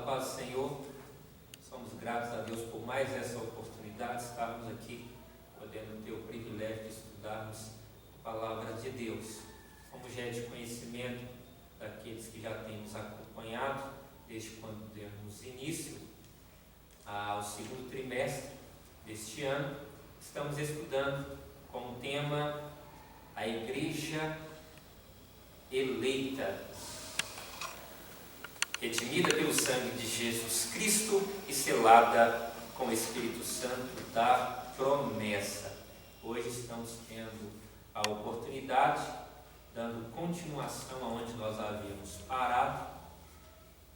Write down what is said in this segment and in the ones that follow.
paz do Senhor. Somos gratos a Deus por mais essa oportunidade de estarmos aqui, podendo ter o privilégio de estudarmos a palavra de Deus. Como já é de conhecimento daqueles que já têm nos acompanhado, desde quando demos início ao segundo trimestre deste ano, estamos estudando como tema a Igreja eleita, redimida pelo sangue de Jesus Cristo e selada com o Espírito Santo da promessa. Hoje estamos tendo a oportunidade, dando continuação aonde nós havíamos parado.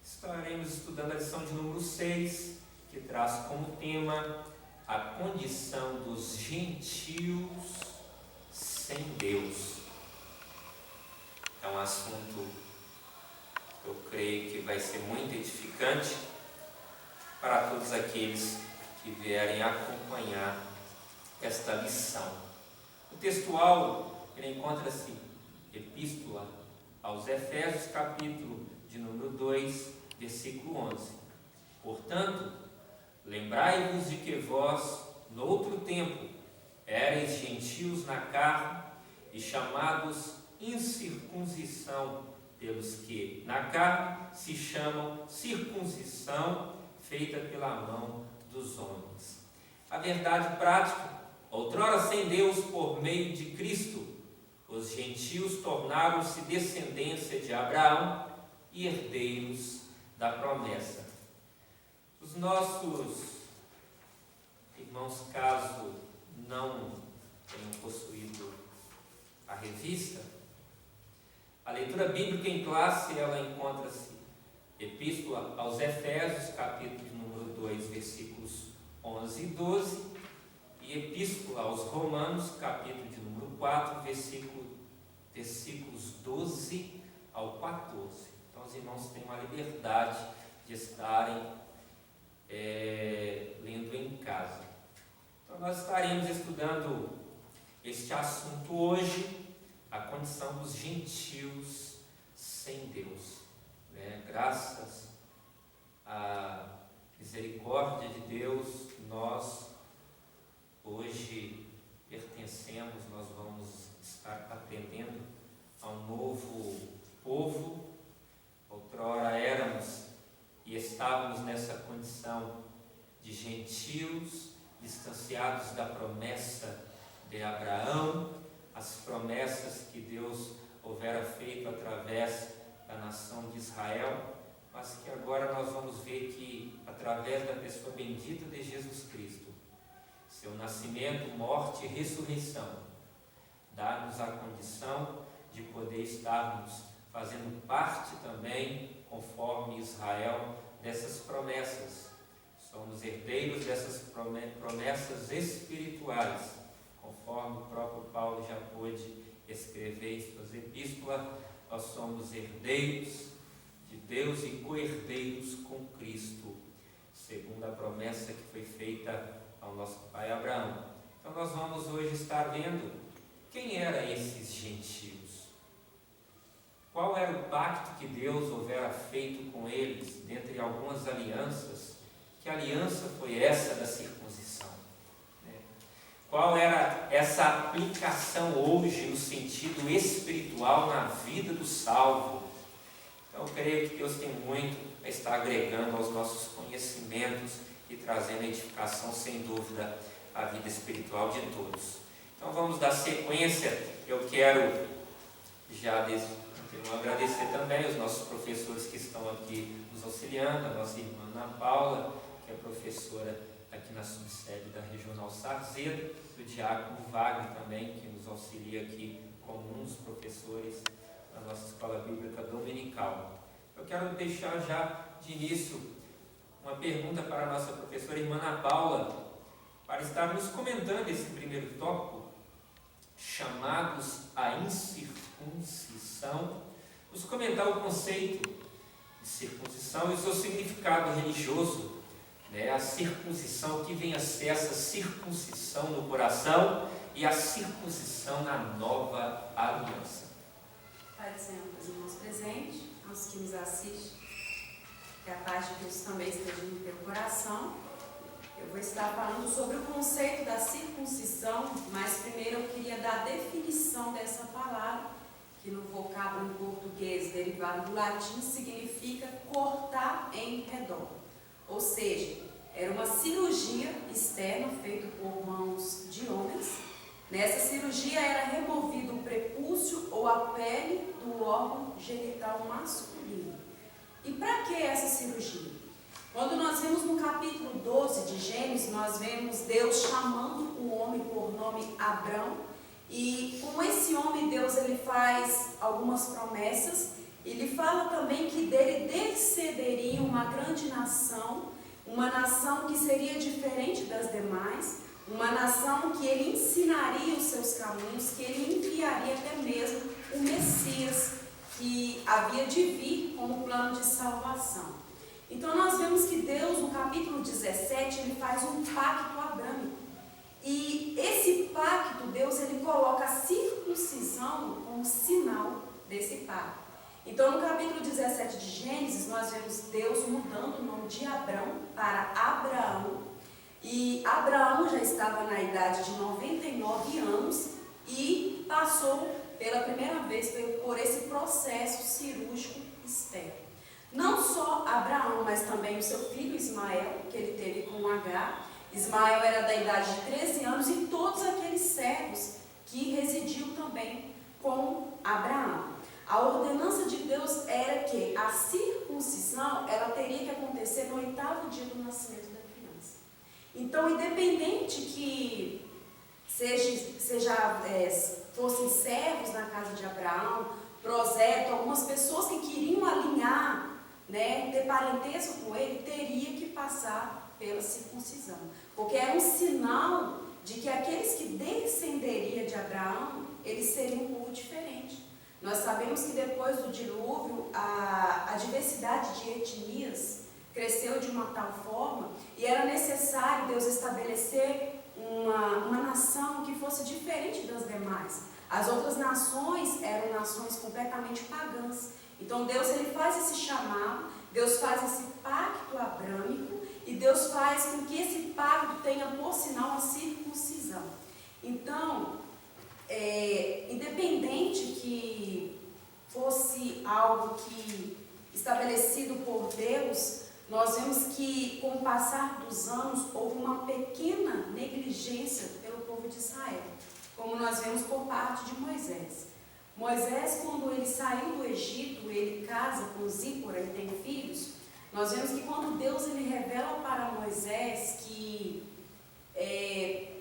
Estaremos estudando a lição de número 6, que traz como tema a condição dos gentios sem Deus. É um assunto que eu creio que vai ser muito edificante para todos aqueles que vierem acompanhar esta lição. O textual, ele encontra-se Epístola aos Efésios, capítulo de número 2, versículo 11. Portanto, lembrai-vos de que vós, noutro tempo, éreis gentios na carne e chamados incircuncisão pelos que na carne se chamam circuncisão feita pela mão dos homens. A verdade prática: outrora sem Deus por meio de Cristo, os gentios tornaram-se descendência de Abraão e herdeiros da promessa. Os nossos irmãos, caso não tenham possuído a revista, a leitura bíblica em classe, ela encontra-se Epístola aos Efésios, capítulo de número 2, versículos 11 e 12, e Epístola aos Romanos, capítulo de número 4, versículos 12 ao 14. Então, os irmãos têm uma liberdade de estarem lendo em casa. Então, nós estaremos estudando este assunto hoje, a condição dos gentios sem Deus. Graças à misericórdia de Deus, nós hoje pertencemos, nós vamos estar aprendendo a um novo povo. Outrora éramos e estávamos nessa condição de gentios, distanciados da promessa de Abraão, as promessas que Deus houvera feito através da nação de Israel, mas que agora nós vamos ver que, através da pessoa bendita de Jesus Cristo, seu nascimento, morte e ressurreição, dá-nos a condição de poder estarmos fazendo parte também, conforme Israel, dessas promessas. Somos herdeiros dessas promessas espirituais, conforme o próprio Paulo já pôde escrever em suas epístolas. Nós somos herdeiros de Deus e co-herdeiros com Cristo, segundo a promessa que foi feita ao nosso pai Abraão. Então nós vamos hoje estar vendo quem eram esses gentios, qual era o pacto que Deus houvera feito com eles, dentre algumas alianças. Que aliança foi essa da circuncisão? Qual era essa aplicação hoje no sentido espiritual na vida do salvo? Então eu creio que Deus tem muito a estar agregando aos nossos conhecimentos e trazendo edificação, sem dúvida, à vida espiritual de todos. Então vamos dar sequência. Eu quero já desde antemão agradecer também os nossos professores que estão aqui nos auxiliando, a nossa irmã Ana Paula, que é professora aqui na subsede da Regional Sarzedo, o diácono Wagner também, que nos auxilia aqui como um dos professores da nossa escola bíblica dominical. Eu quero deixar já de início uma pergunta para a nossa professora irmã Ana Paula, para estar nos comentando esse primeiro tópico, chamados à incircuncisão, nos comentar o conceito de circuncisão e o seu significado religioso. A circuncisão, que vem a ser essa circuncisão no coração e a circuncisão na nova aliança. Pai do Senhor, os irmãos presentes, aos que nos assistem, que a paz de Deus também esteja no teu coração. Eu vou estar falando sobre o conceito da circuncisão, mas primeiro eu queria dar a definição dessa palavra, que no vocábulo em português derivado do latim significa cortar em redor. Ou seja, era uma cirurgia externa feita por mãos de homens. Nessa cirurgia era removido o prepúcio ou a pele do órgão genital masculino. E para que essa cirurgia? Quando nós vemos no capítulo 12 de Gênesis, nós vemos Deus chamando o homem por nome Abrão. E com esse homem, Deus ele faz algumas promessas. Ele fala também que dele descenderia uma grande nação, uma nação que seria diferente das demais, uma nação que ele ensinaria os seus caminhos, que ele enviaria até mesmo o Messias que havia de vir como plano de salvação. Então nós vemos que Deus, no capítulo 17, ele faz um pacto abrâmico. E esse pacto, Deus, ele coloca a circuncisão como sinal desse pacto. Então no capítulo 17 de Gênesis, nós vemos Deus mudando o nome de Abrão para Abraão. E Abraão já estava na idade de 99 anos e passou pela primeira vez por esse processo cirúrgico externo. Não só Abraão, mas também o seu filho Ismael, que ele teve com Agar. Ismael era da idade de 13 anos e todos aqueles servos que residiam também com Abraão. A ordenança de Deus era que a circuncisão ela teria que acontecer no 8º dia do nascimento da criança. Então, independente que fossem servos na casa de Abraão, prosélitos, algumas pessoas que queriam alinhar, ter parentesco com ele, teria que passar pela circuncisão. Porque era um sinal de que aqueles que descenderiam de Abraão, eles seriam um povo diferente. Nós sabemos que depois do dilúvio, a diversidade de etnias cresceu de uma tal forma e era necessário Deus estabelecer uma nação que fosse diferente das demais. As outras nações eram nações completamente pagãs. Então Deus ele faz esse chamado, Deus faz esse pacto abrâmico e Deus faz com que esse pacto tenha por sinal a circuncisão. Então, independente que fosse algo que estabelecido por Deus, nós vemos que com o passar dos anos houve uma pequena negligência pelo povo de Israel, como nós vemos por parte de Moisés. Moisés, quando ele saiu do Egito, ele casa com Zípora e tem filhos. Nós vemos que quando Deus ele revela para Moisés que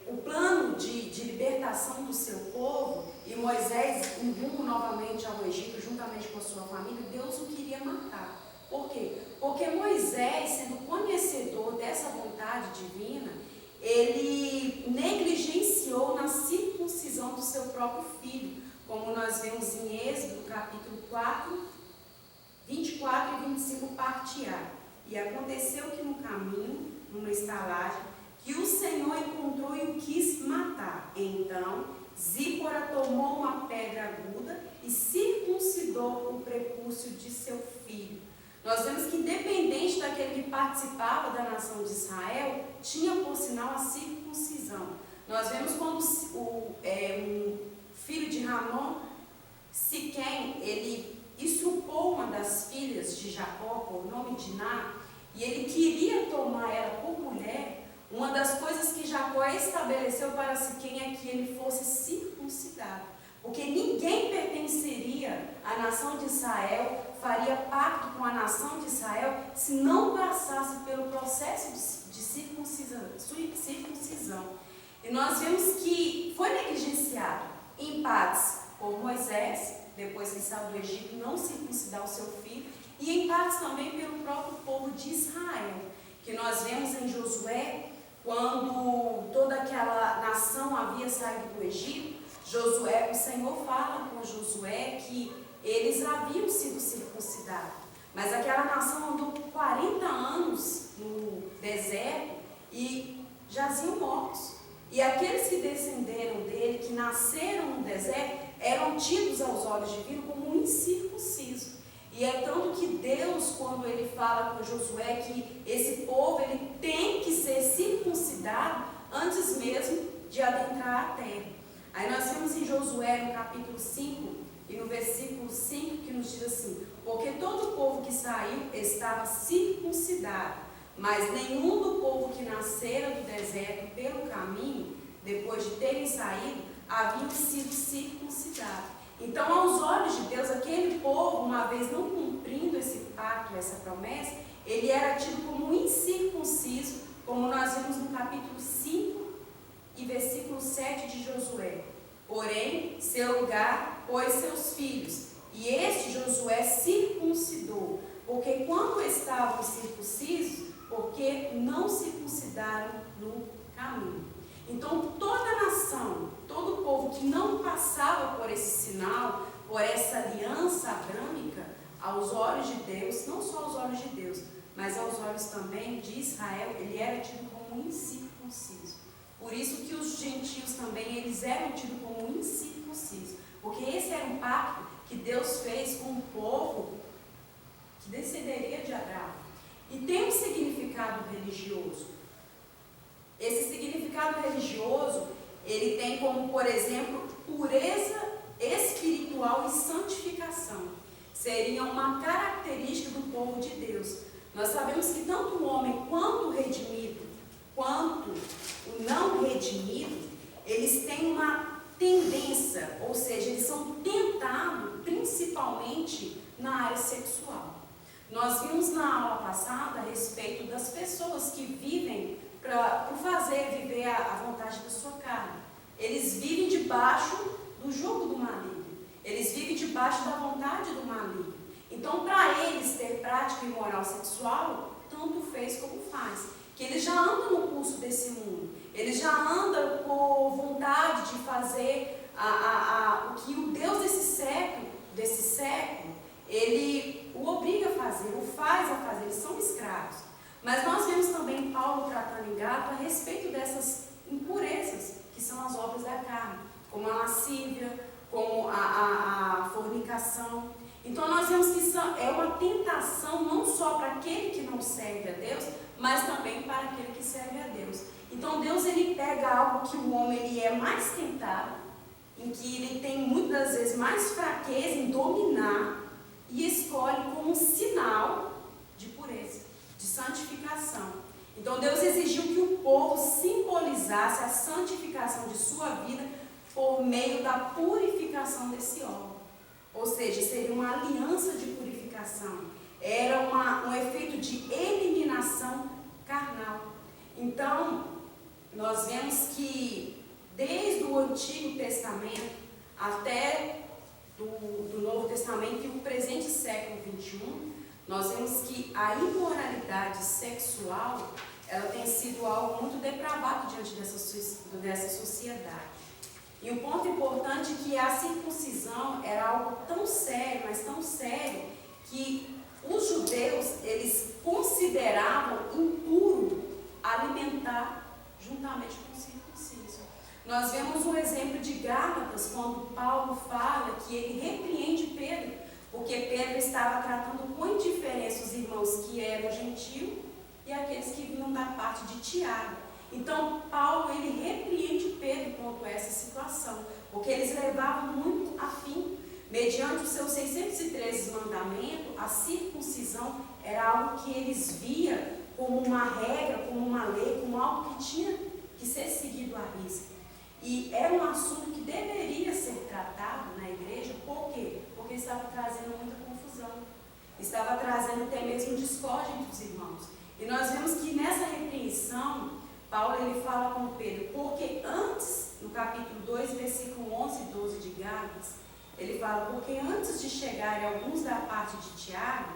o plano de libertação do seu povo, e Moisés em rumo novamente ao Egito, juntamente com a sua família, Deus o queria matar. Por quê? Porque Moisés, sendo conhecedor dessa vontade divina, ele negligenciou na circuncisão do seu próprio filho, como nós vemos em Êxodo, capítulo 4, 24 e 25, parte A. E aconteceu que no caminho, numa estalagem, que o Senhor encontrou e o quis matar. Então, Zípora tomou uma pedra aguda e circuncidou o prepúcio de seu filho. Nós vemos que, independente daquele que participava da nação de Israel, tinha por sinal a circuncisão. Nós vemos quando um filho de Ramon, Siquém, ele estrupou uma das filhas de Jacó, por nome Diná, e ele queria tomar ela por mulher. Uma das coisas que Jacó estabeleceu para Siquém é que ele fosse circuncidado, porque ninguém pertenceria à nação de Israel, faria pacto com a nação de Israel, se não passasse pelo processo de circuncisão. E nós vemos que foi negligenciado em partes por Moisés, depois que saiu do Egito, não circuncidar o seu filho, e em partes também pelo próprio povo de Israel, que nós vemos em Josué, quando toda aquela nação havia saído do Egito, Josué, o Senhor fala com Josué que eles haviam sido circuncidados, mas aquela nação andou 40 anos no deserto e jaziam mortos. E aqueles que descenderam dele, que nasceram no deserto, eram tidos aos olhos divinos como incircuncisos. E é tanto que Deus, quando ele fala com Josué que esse povo ele tem que ser circuncidado antes mesmo de adentrar a terra. Aí nós vemos em Josué, no capítulo 5, e no versículo 5, que nos diz assim: porque todo o povo que saiu estava circuncidado, mas nenhum do povo que nascera do deserto pelo caminho, depois de terem saído, haviam sido circuncidados. Então, aos olhos de Deus, aquele povo, uma vez não cumprindo esse pacto, essa promessa, ele era tido como incircunciso, como nós vimos no capítulo 5 e versículo 7 de Josué. Porém, seu lugar pôs seus filhos, e este Josué circuncidou, porque quando estavam circuncisos, porque não circuncidaram no caminho. Então, toda nação, todo povo que não passava por esse sinal, por essa aliança abrâmica, aos olhos de Deus, não só aos olhos de Deus, mas aos olhos também de Israel, ele era tido como incircunciso. Por isso que os gentios também, eles eram tidos como incircuncisos, porque esse era um pacto que Deus fez com o povo que descenderia de Abraão. E tem um significado religioso. Esse significado religioso, ele tem como, por exemplo, pureza espiritual e santificação. Seria uma característica do povo de Deus. Nós sabemos que tanto o homem quanto o redimido, quanto o não redimido, eles têm uma tendência, ou seja, eles são tentados principalmente na área sexual. Nós vimos na aula passada a respeito das pessoas que vivem por viver a vontade da sua carne. Eles vivem debaixo do jugo do maligno. Eles vivem debaixo da vontade do maligno. Então, para eles ter prática imoral sexual, tanto fez como faz. Que eles já andam no curso desse mundo. Eles já andam por vontade de fazer o que o Deus desse século, ele o obriga a fazer, o faz a fazer. Eles são escravos. Mas nós vemos também Paulo tratando em Gálatas a respeito dessas impurezas, que são as obras da carne, como a lascívia, como a fornicação. Então nós vemos que é uma tentação não só para aquele que não serve a Deus, mas também para aquele que serve a Deus. Então Deus, ele pega algo que o homem ele é mais tentado, em que ele tem muitas vezes mais fraqueza em dominar, e escolhe como um sinal de pureza, de santificação. Então Deus exigiu que o povo simbolizasse a santificação de sua vida por meio da purificação desse óleo. Ou seja, seria uma aliança de purificação. Era um efeito de eliminação carnal. Então, nós vemos que desde o Antigo Testamento até do Novo Testamento e o presente século XXI, nós vemos que a imoralidade sexual, ela tem sido algo muito depravado diante dessa sociedade. E um ponto importante é que a circuncisão era algo tão sério, mas tão sério, que os judeus, eles consideravam impuro alimentar juntamente com o circunciso. Nós vemos um exemplo de Gálatas, quando Paulo fala que ele repreende Pedro, porque Pedro estava tratando com indiferença os irmãos que eram gentios e aqueles que vinham da parte de Tiago. Então, Paulo, ele repreende Pedro quanto a essa situação, porque eles levavam muito a fim. Mediante os seus 613 mandamentos, a circuncisão era algo que eles viam como uma regra, como uma lei, como algo que tinha que ser seguido à risca. E era um assunto que deveria ser tratado na igreja, por quê? Porque estava trazendo muita confusão, estava trazendo até mesmo discórdia entre os irmãos. E nós vemos que nessa repreensão, Paulo ele fala com Pedro, porque antes, no capítulo 2, versículo 11 e 12 de Gálatas, ele fala, porque antes de chegarem alguns da parte de Tiago,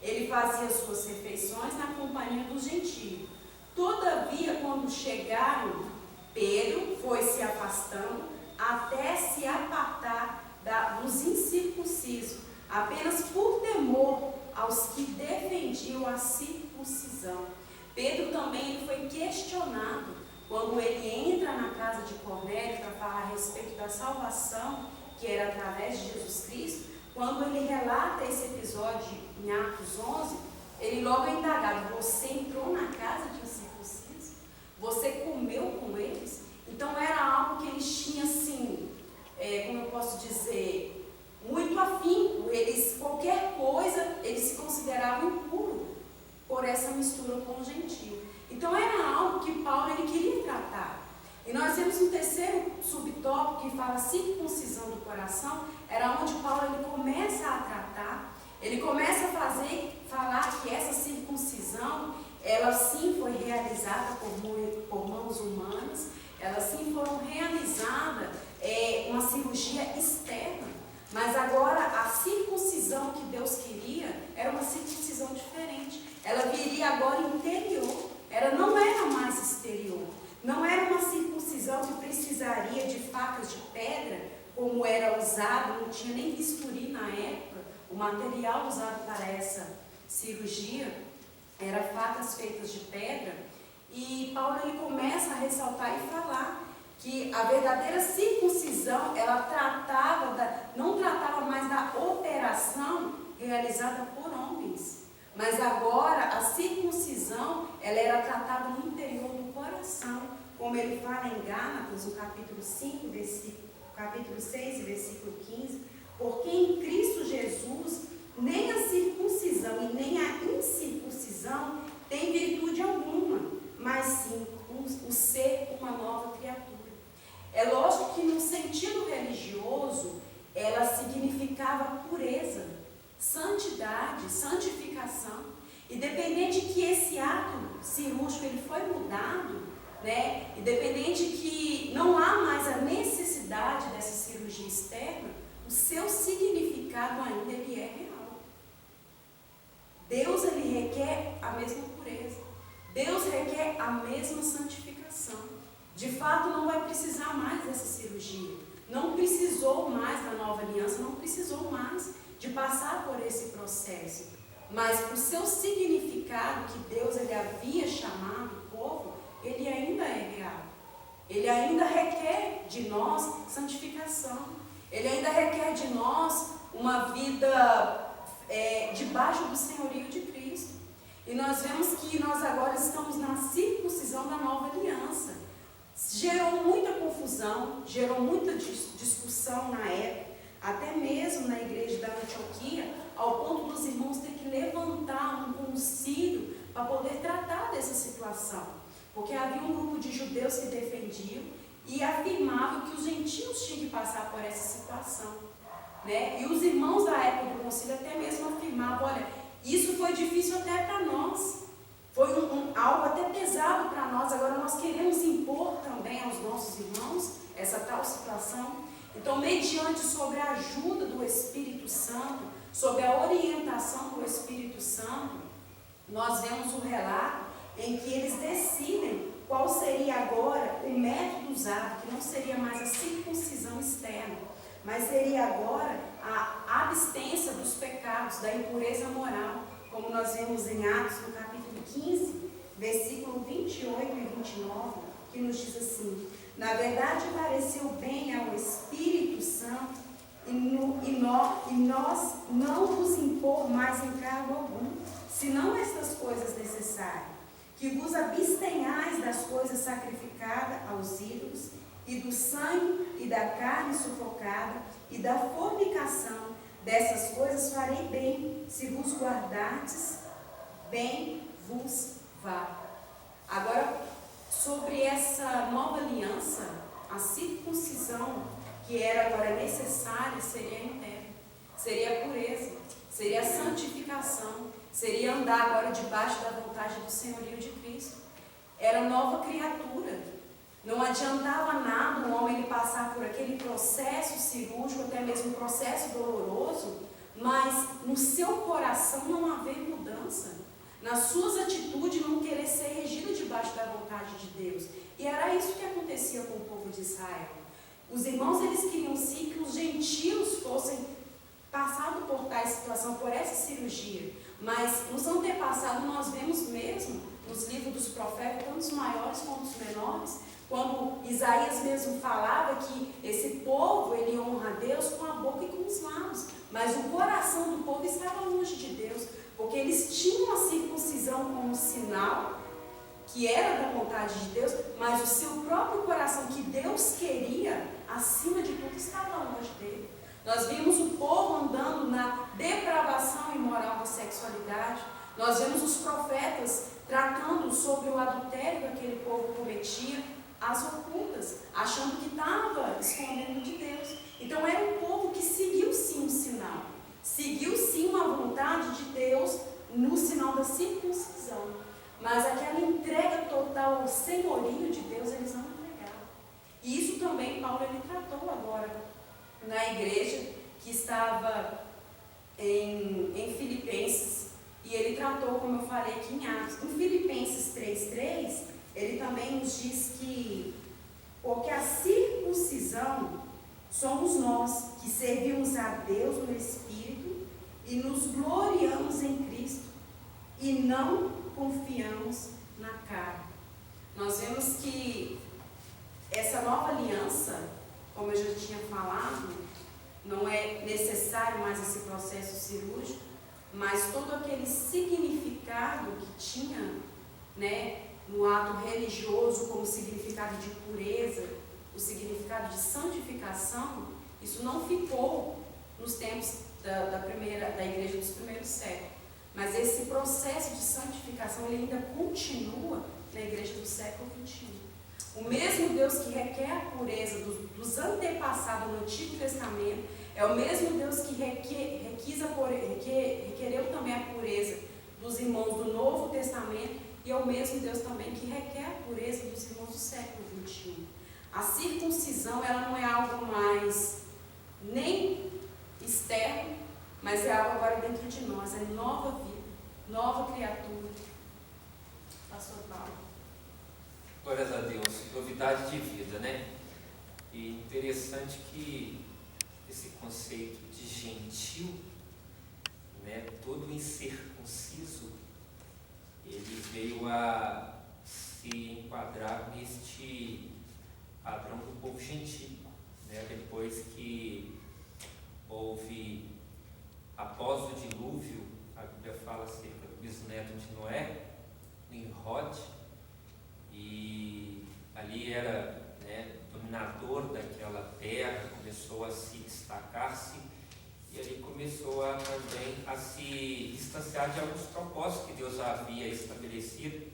ele fazia suas refeições na companhia dos gentios. Todavia, quando chegaram, Pedro foi se afastando até se apartar dos incircuncisos, apenas por temor aos que defendiam a circuncisão. Pedro também ele foi questionado quando ele entra na casa de Cornélio para falar a respeito da salvação, que era através de Jesus Cristo. quando ele relata esse episódio em Atos 11, ele logo é indagado: você entrou na casa de incircuncisos? Você comeu com eles? Então era algo que eles tinham assim, como eu posso dizer, muito afinco. Eles, qualquer coisa, eles se consideravam impuro por essa mistura com o gentio. Então era algo que Paulo ele queria tratar. E nós temos um terceiro subtópico que fala circuncisão do coração, era onde Paulo ele começa a tratar, ele começa a falar que essa circuncisão, ela sim foi realizada por mãos humanas, ela sim foram realizada uma cirurgia externa, mas agora a circuncisão que Deus queria era uma circuncisão diferente, ela viria agora interior, ela não era mais exterior. Não era uma circuncisão que precisaria de facas de pedra, como era usado, não tinha nem bisturi na época. O material usado para essa cirurgia era facas feitas de pedra. E Paulo ele começa a ressaltar e falar que a verdadeira circuncisão, ela não tratava mais da operação realizada por homens. Mas agora a circuncisão, ela era tratada no interior do coração, como ele fala em Gálatas, no capítulo 5, capítulo 6, versículo 15, porque em Cristo Jesus, nem a circuncisão e nem a incircuncisão tem virtude alguma, mas sim o ser uma nova criatura. É lógico que no sentido religioso, ela significava pureza, santidade, santificação. Independente que esse ato cirúrgico ele foi mudado, né? Independente que não há mais a necessidade dessa cirurgia externa, o seu significado ainda ele é real. Deus ele requer a mesma pureza. Deus requer a mesma santificação. De fato, não vai precisar mais dessa cirurgia. Não precisou mais da nova aliança, não precisou mais de passar por esse processo, mas o seu significado que Deus ele havia chamado o povo, ele ainda é real. Ele ainda requer de nós santificação. Ele ainda requer de nós uma vida debaixo do senhorio de Cristo. E nós vemos que nós agora estamos na circuncisão da nova aliança. Gerou muita confusão, gerou muita discussão na época, até mesmo na igreja da Antioquia, ao ponto dos irmãos ter que levantar um concílio para poder tratar dessa situação. Porque havia um grupo de judeus que defendiam e afirmavam que os gentios tinham que passar por essa situação, né? E os irmãos da época do concílio até mesmo afirmavam: olha, isso foi difícil até para nós, foi algo até pesado para nós, agora nós queremos impor também aos nossos irmãos essa tal situação. Então, mediante sobre a ajuda do Espírito Santo, sobre a orientação do Espírito Santo, nós vemos um relato em que eles decidem qual seria agora o método usado, que não seria mais a circuncisão externa, mas seria agora a abstência dos pecados, da impureza moral, como nós vemos em Atos, no capítulo 15, versículo 28 e 29, que nos diz assim: na verdade pareceu bem ao Espírito Santo e nós não vos impor mais encargo algum, senão estas coisas necessárias, que vos abstenhais das coisas sacrificadas aos ídolos, e do sangue e da carne sufocada, e da fornicação. Dessas coisas farei bem, se vos guardardes, bem vos vá. Agora, sobre essa nova aliança, a circuncisão que era agora necessária seria interna, seria a pureza, seria a santificação, seria andar agora debaixo da vontade do senhorio de Cristo. Era nova criatura. Não adiantava nada um homem ele passar por aquele processo cirúrgico, até mesmo um processo doloroso, mas no seu coração não haver mudança, nas suas atitudes não querer ser regido debaixo da vontade de Deus. E era isso que acontecia com o povo de Israel. Os irmãos eles queriam sim que os gentios fossem passados por tais situação, por essa cirurgia, mas nos antepassados nós vemos mesmo nos livros dos profetas, tanto os maiores quanto os menores, Quando Isaías mesmo falava que esse povo, ele honra a Deus com a boca e com os lábios, mas o coração do povo estava longe de Deus, porque eles tinham a circuncisão como sinal, que era da vontade de Deus, mas o seu próprio coração, que Deus queria, acima de tudo, estava longe dele. Nós vimos o povo andando na depravação imoral da sexualidade, nós vemos os profetas tratando sobre o adultério que aquele povo cometia, às ocultas, achando que estava escondendo de Deus. Então era um povo que seguiu sim um sinal, seguiu sim uma vontade de Deus no sinal da circuncisão, mas aquela entrega total ao senhorio de Deus eles não entregaram. E isso também Paulo ele tratou agora na igreja que estava em Filipenses, e ele tratou, como eu falei aqui em Atos, em Filipenses 3:3, ele também nos diz que, porque a circuncisão somos nós que servimos a Deus no Espírito e nos gloriamos em Cristo e não confiamos na carne. Nós vemos que essa nova aliança, como eu já tinha falado, não é necessário mais esse processo cirúrgico, mas todo aquele significado que tinha, né, no ato religioso, como significado de pureza, o significado de santificação, isso não ficou nos tempos da igreja dos primeiros séculos. Mas esse processo de santificação ele ainda continua na igreja do século XXI. O mesmo Deus que requer a pureza dos antepassados no Antigo Testamento é o mesmo Deus que requereu também a pureza dos irmãos do Novo Testamento, e é o mesmo Deus também que requer a pureza dos irmãos do século XXI. A circuncisão ela não é algo mais nem externo, mas é algo agora dentro de nós, é nova vida, nova criatura. Pastor Paulo. Glórias a Deus, novidade de vida, né? E interessante que esse conceito de gentil, né, todo incircunciso, ele veio a se enquadrar neste padrão do povo gentil, né? Depois que houve, após o dilúvio, a Bíblia fala acerca do bisneto de Noé, Nimrod, e ali era, né, dominador daquela terra, começou a se destacar-se, e ali começou também a se distanciar de alguns propósitos que Deus havia estabelecido,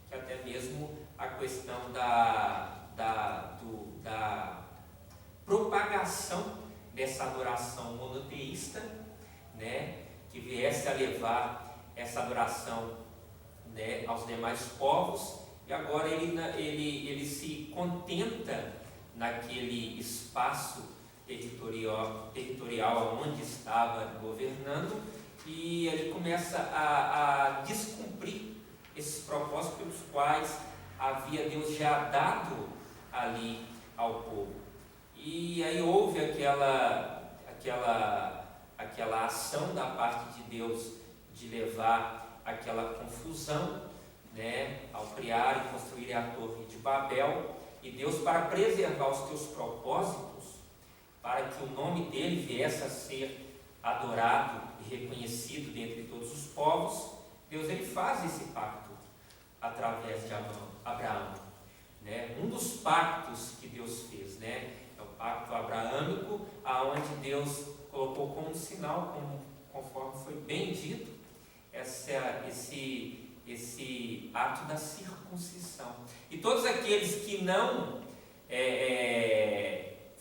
que até mesmo a questão da propagação dessa adoração monoteísta, né, que viesse a levar essa adoração, né, aos demais povos, e agora ele se contenta naquele espaço territorial onde estava governando, e ele começa a descumprir esses propósitos pelos quais havia Deus já dado ali ao povo. E aí houve aquela ação da parte de Deus de levar aquela confusão, né, ao criar e construir a Torre de Babel, e Deus, para preservar os teus propósitos, para que o nome dele viesse a ser adorado e reconhecido dentre todos os povos, Deus ele faz esse pacto através de Abraão, né? Um dos pactos que Deus fez, né, é o pacto abraâmico, aonde Deus colocou como sinal, conforme foi bem dito, esse ato da circuncisão. E todos aqueles que não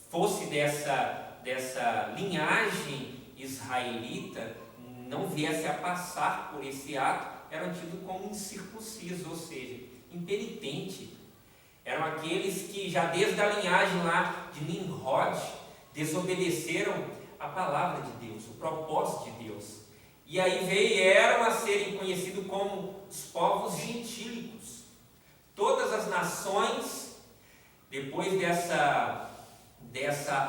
fosse dessa linhagem israelita, não viesse a passar por esse ato, eram tidos como incircuncisos, ou seja, impenitente. Eram aqueles que já desde a linhagem lá de Nimrod desobedeceram a palavra de Deus, o propósito de Deus. E aí vieram a serem conhecidos como os povos gentílicos. Todas as nações, depois dessa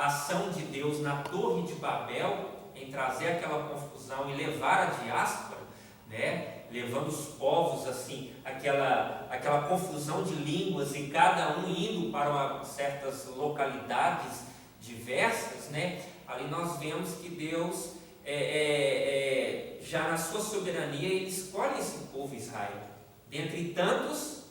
ação de Deus na Torre de Babel, em trazer aquela confusão e levar a diáspora, né, levando os povos assim, aquela aquela confusão de línguas e cada um indo para certas localidades diversas, né? Ali nós vemos que Deus, já na sua soberania, Ele escolhe esse povo Israel, dentre tantos,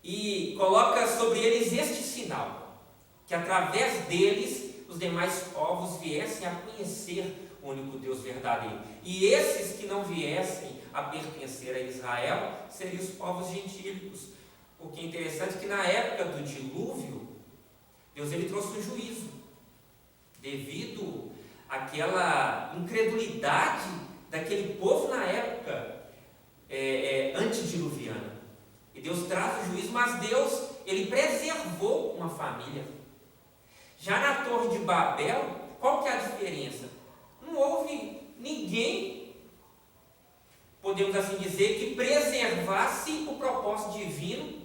e coloca sobre eles este sinal, que através deles os demais povos viessem a conhecer o único Deus verdadeiro. E esses que não viessem a pertencer a Israel seriam os povos gentílicos. O que é interessante é que na época do dilúvio, Deus ele trouxe um juízo, devido àquela incredulidade daquele povo na época antediluviana. E Deus traz o juízo, mas Deus ele preservou uma família. Já na Torre de Babel, qual que é a diferença? Não houve ninguém, podemos assim dizer, que preservasse o propósito divino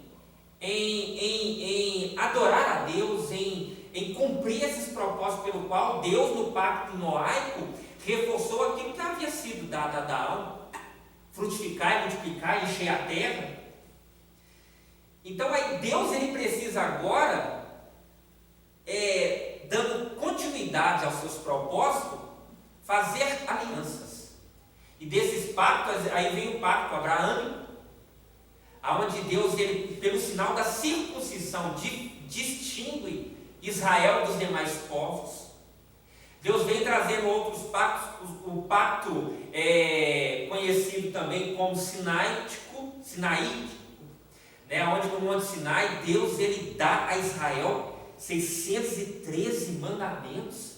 em adorar a Deus, em cumprir esses propósitos pelo qual Deus, no pacto noaico, reforçou aquilo que havia sido dado a Adão: frutificar e multiplicar e encher a terra. Então aí Deus ele precisa agora, dando continuidade aos seus propósitos, fazer alianças. E desses pactos, aí vem o pacto abraâmico, aonde Deus, ele, pelo sinal da circuncisão, distingue Israel dos demais povos. Deus vem trazendo outros pactos, o pacto conhecido também como sinaítico, né, onde no Monte Sinai, Deus ele dá a Israel 613 mandamentos.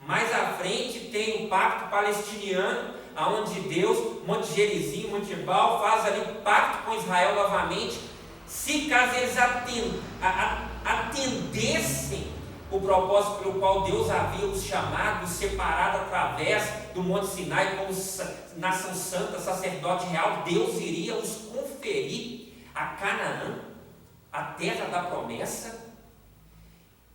Mais à frente tem o pacto palestiniano, onde Deus, Monte Gerizim, Monte Ebal, faz ali um pacto com Israel novamente, se caso eles atendessem o propósito pelo qual Deus havia os chamado, separado através do Monte Sinai como nação santa, sacerdote real, Deus iria os conferir a Canaã, a terra da promessa.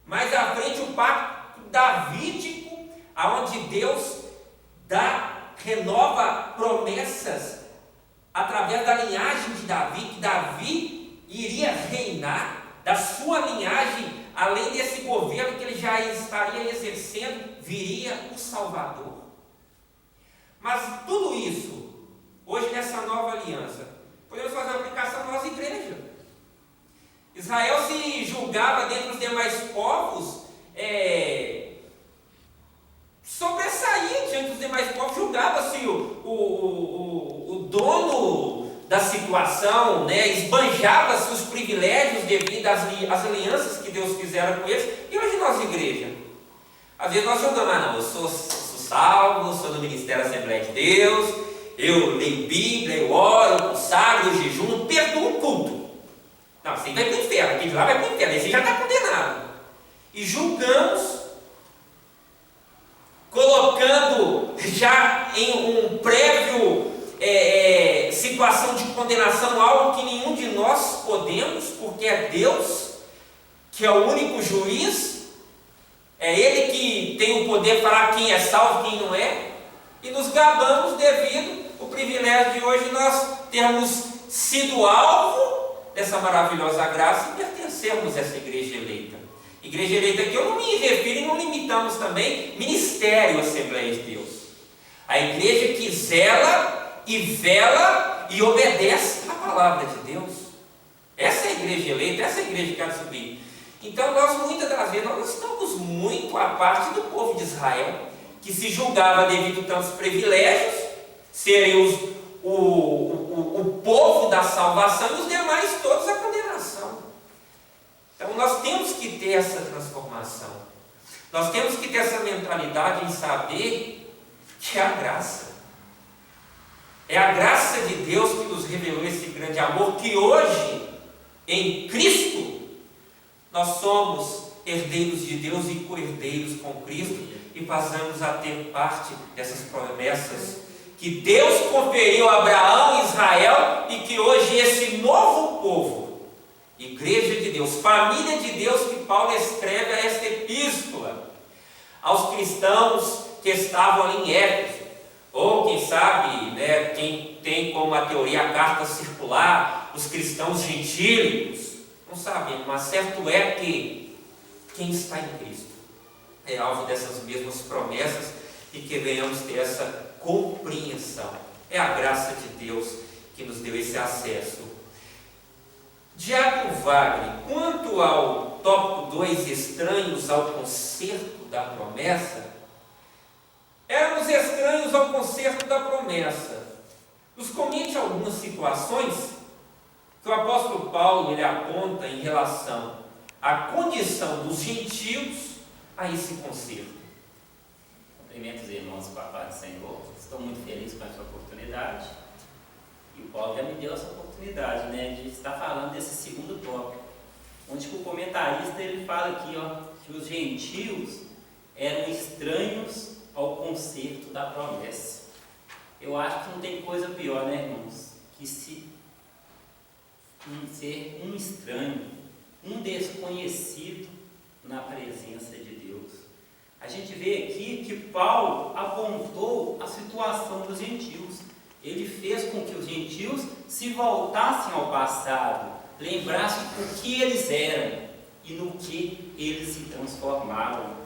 Mais à frente o pacto davídico, aonde Deus renova promessas através da linhagem de Davi, que Davi iria reinar, da sua linhagem, além desse governo que ele já estaria exercendo, viria o Salvador. Mas tudo isso, hoje nessa nova aliança, podemos fazer uma aplicação na nossa igreja. Israel se julgava dentre os demais povos, sobressaía diante dos demais povos, julgava-se o dono da situação, né? Esbanjava-se os privilégios devido às alianças que Deus fizera com eles. E hoje nós, igreja, às vezes nós julgamos: eu sou salvo, sou do Ministério Assembleia de Deus, eu leio Bíblia, eu oro, eu consagro, eu jejuo, não perco um culto. Não, você vai para o inferno, aquele de lá vai para o inferno, esse já está condenado. E julgamos, colocando já em um prévio situação de condenação, algo que nenhum de nós podemos, porque é Deus que é o único juiz, é Ele que tem o poder de falar quem é salvo e quem não é, e nos gabamos devido ao privilégio de hoje nós termos sido alvo dessa maravilhosa graça e pertencermos a essa igreja eleita. Igreja eleita que eu não me refiro e não limitamos também Ministério Assembleia de Deus. A igreja que zela e vela e obedece a palavra de Deus. Essa é a igreja eleita, essa é a igreja que há de subir. Então nós muitas das vezes nós estamos muito à parte do povo de Israel, que se julgava devido a tantos privilégios, serem o povo da salvação e os demais todos a condenação. Então nós temos que ter essa transformação, nós temos que ter essa mentalidade em saber que é a graça. É a graça de Deus que nos revelou esse grande amor, que hoje, em Cristo, nós somos herdeiros de Deus e co-herdeiros com Cristo e passamos a ter parte dessas promessas que Deus conferiu a Abraão e Israel e que hoje esse novo povo, igreja de Deus, família de Deus, que Paulo escreve esta epístola aos cristãos que estavam ali em Éfeso, Ou quem sabe, né, quem tem como a teoria a carta circular, os cristãos gentílicos, não sabemos, mas certo é que quem está em Cristo é alvo dessas mesmas promessas e que venhamos ter essa compreensão. É a graça de Deus que nos deu esse acesso. Diácono Wagner, quanto ao tópico 2, estranhos ao concerto da promessa, éramos estranhos ao concerto da promessa. Nos comente algumas situações que o apóstolo Paulo ele aponta em relação à condição dos gentios a esse concerto. Cumprimento os irmãos com a paz do Senhor. Estou muito feliz com essa oportunidade. E o Paulo já me deu essa oportunidade, de estar falando desse segundo tópico, onde o comentarista ele fala aqui, que os gentios eram estranhos ao concerto da promessa. Eu acho que não tem coisa pior, irmãos, que ser um estranho, um desconhecido na presença de Deus. A gente vê aqui que Paulo apontou a situação dos gentios. Ele fez com que os gentios se voltassem ao passado, lembrassem o que eles eram e no que eles se transformaram.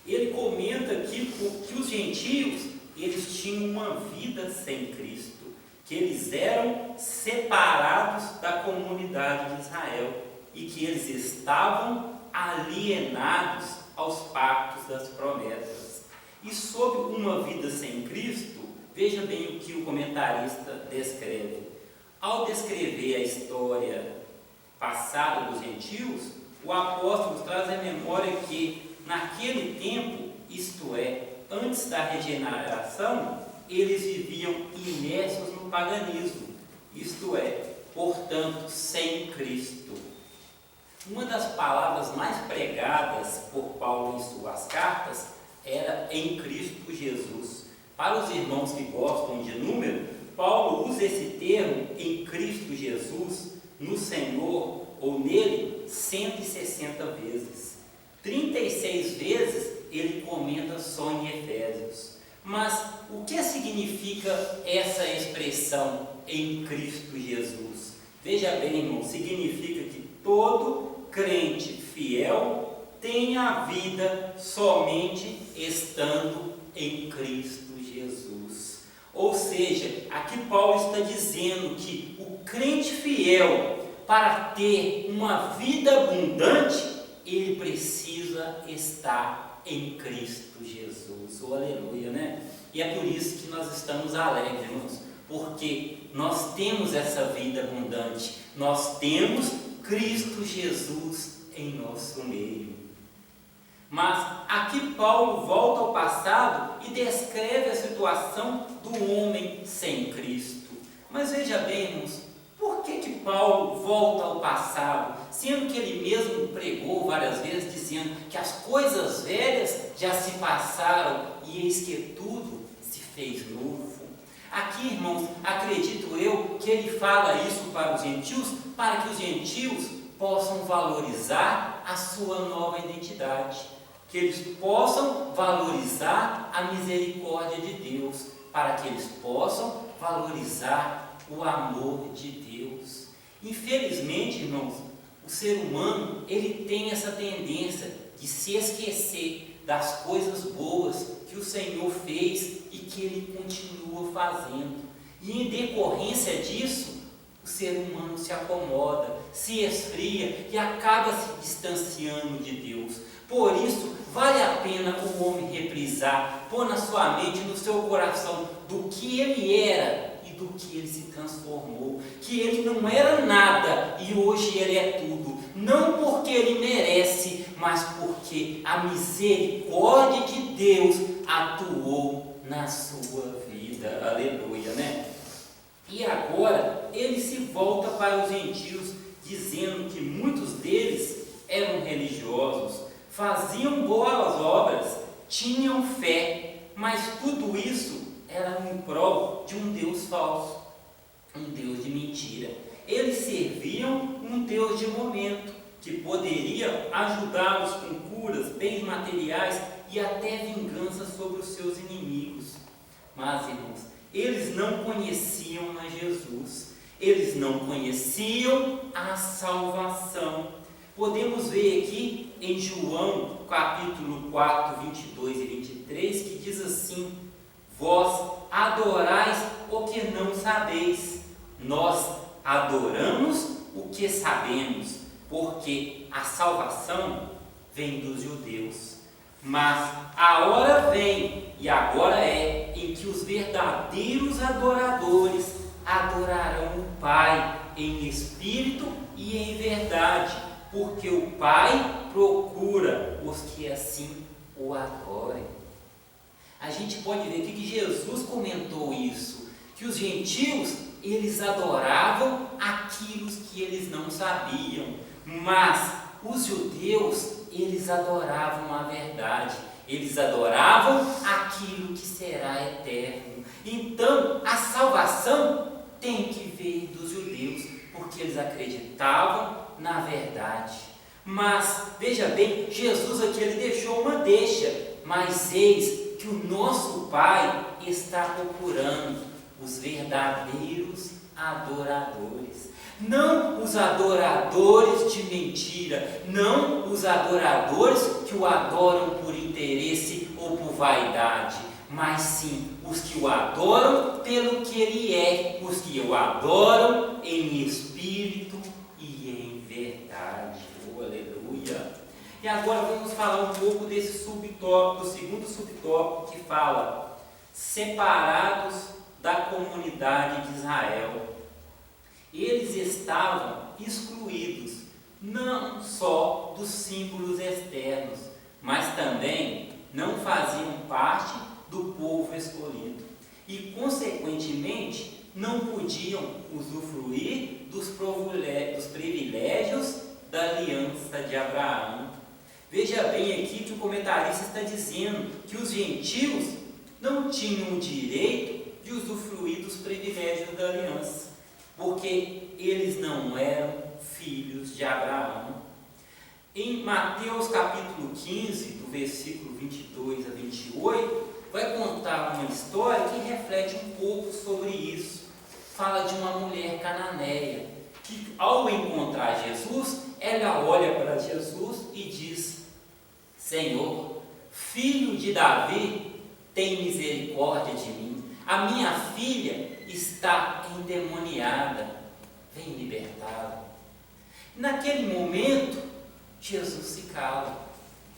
Ele comenta aqui que os gentios eles tinham uma vida sem Cristo, que eles eram separados da comunidade de Israel e que eles estavam alienados aos pactos das promessas. E sobre uma vida sem Cristo, veja bem o que o comentarista descreve. Ao descrever a história passada dos gentios, o apóstolo traz à memória que naquele tempo, isto é, antes da regeneração, eles viviam imersos no paganismo, isto é, portanto, sem Cristo. Uma das palavras mais pregadas por Paulo em suas cartas era em Cristo Jesus. Para os irmãos que gostam de número, Paulo usa esse termo em Cristo Jesus, no Senhor ou nele 160 vezes. 36 vezes ele comenta só em Efésios. Mas o que significa essa expressão em Cristo Jesus? Veja bem, irmão, significa que todo crente fiel tem a vida somente estando em Cristo Jesus. Ou seja, aqui Paulo está dizendo que o crente fiel, para ter uma vida abundante, ele precisa estar em Cristo Jesus. Oh, aleluia, E é por isso que nós estamos alegres, irmãos, porque nós temos essa vida abundante, nós temos Cristo Jesus em nosso meio. Mas aqui Paulo volta ao passado e descreve a situação do homem sem Cristo. Mas veja bem, irmãos, por que Paulo volta ao passado, sendo que ele mesmo pregou várias vezes, dizendo que as coisas velhas já se passaram e eis que tudo se fez novo? Aqui, irmãos, acredito eu que ele fala isso para os gentios, para que os gentios possam valorizar a sua nova identidade, que eles possam valorizar a misericórdia de Deus, para que eles possam valorizar o amor de Deus. Infelizmente, irmãos, o ser humano, ele tem essa tendência de se esquecer das coisas boas que o Senhor fez e que ele continua fazendo. E em decorrência disso, o ser humano se acomoda, se esfria e acaba se distanciando de Deus. Por isso, vale a pena o homem reprisar, pôr na sua mente, no seu coração, do que ele era e do que ele se transformou. Que ele não era nada e hoje ele é tudo. Não porque ele merece, mas porque a misericórdia de Deus atuou na sua vida. Aleluia, E agora ele se volta para os gentios, dizendo que muitos deles eram religiosos, faziam boas obras, tinham fé, mas tudo isso era em prol de um Deus falso, um Deus de mentira. Eles serviam um Deus de momento, que poderia ajudá-los com curas, bens materiais e até vingança sobre os seus inimigos. Mas, irmãos, eles não conheciam a Jesus, eles não conheciam a salvação. Podemos ver aqui em João, capítulo 4, 22 e 23, que diz assim: vós adorais o que não sabeis, nós adoramos o que sabemos, porque a salvação vem dos judeus. Mas a hora vem, e agora é, em que os verdadeiros adoradores adorarão o Pai em espírito e em verdade, porque o Pai procura os que assim o adorem. A gente pode ver aqui que Jesus comentou isso, que os gentios, eles adoravam aquilo que eles não sabiam, mas os judeus, eles adoravam a verdade, eles adoravam aquilo que será eterno. Então, a salvação tem que vir dos judeus, porque eles acreditavam na verdade. Mas, veja bem, Jesus aqui ele deixou uma deixa, mas eis que o nosso Pai está procurando os verdadeiros adoradores. Não os adoradores de mentira, não os adoradores que o adoram por interesse ou por vaidade, mas sim os que o adoram pelo que ele é, os que o adoram em espírito e em verdade. Oh, aleluia! E agora vamos falar um pouco desse subtópico, do segundo subtópico, que fala separados da comunidade de Israel. Eles estavam excluídos, não só dos símbolos externos, mas também não faziam parte do povo escolhido. E, consequentemente, não podiam usufruir dos privilégios da aliança de Abraão. Veja bem aqui que o comentarista está dizendo que os gentios não tinham o direito de usufruir dos privilégios da aliança, porque eles não eram filhos de Abraão. Em Mateus capítulo 15, do versículo 22 a 28, vai contar uma história que reflete um pouco sobre isso. Fala de uma mulher cananeia, que ao encontrar Jesus, ela olha para Jesus e diz: Senhor, filho de Davi, tem misericórdia de mim. A minha filha está endemoniada, vem libertá-la. Naquele momento, Jesus se cala,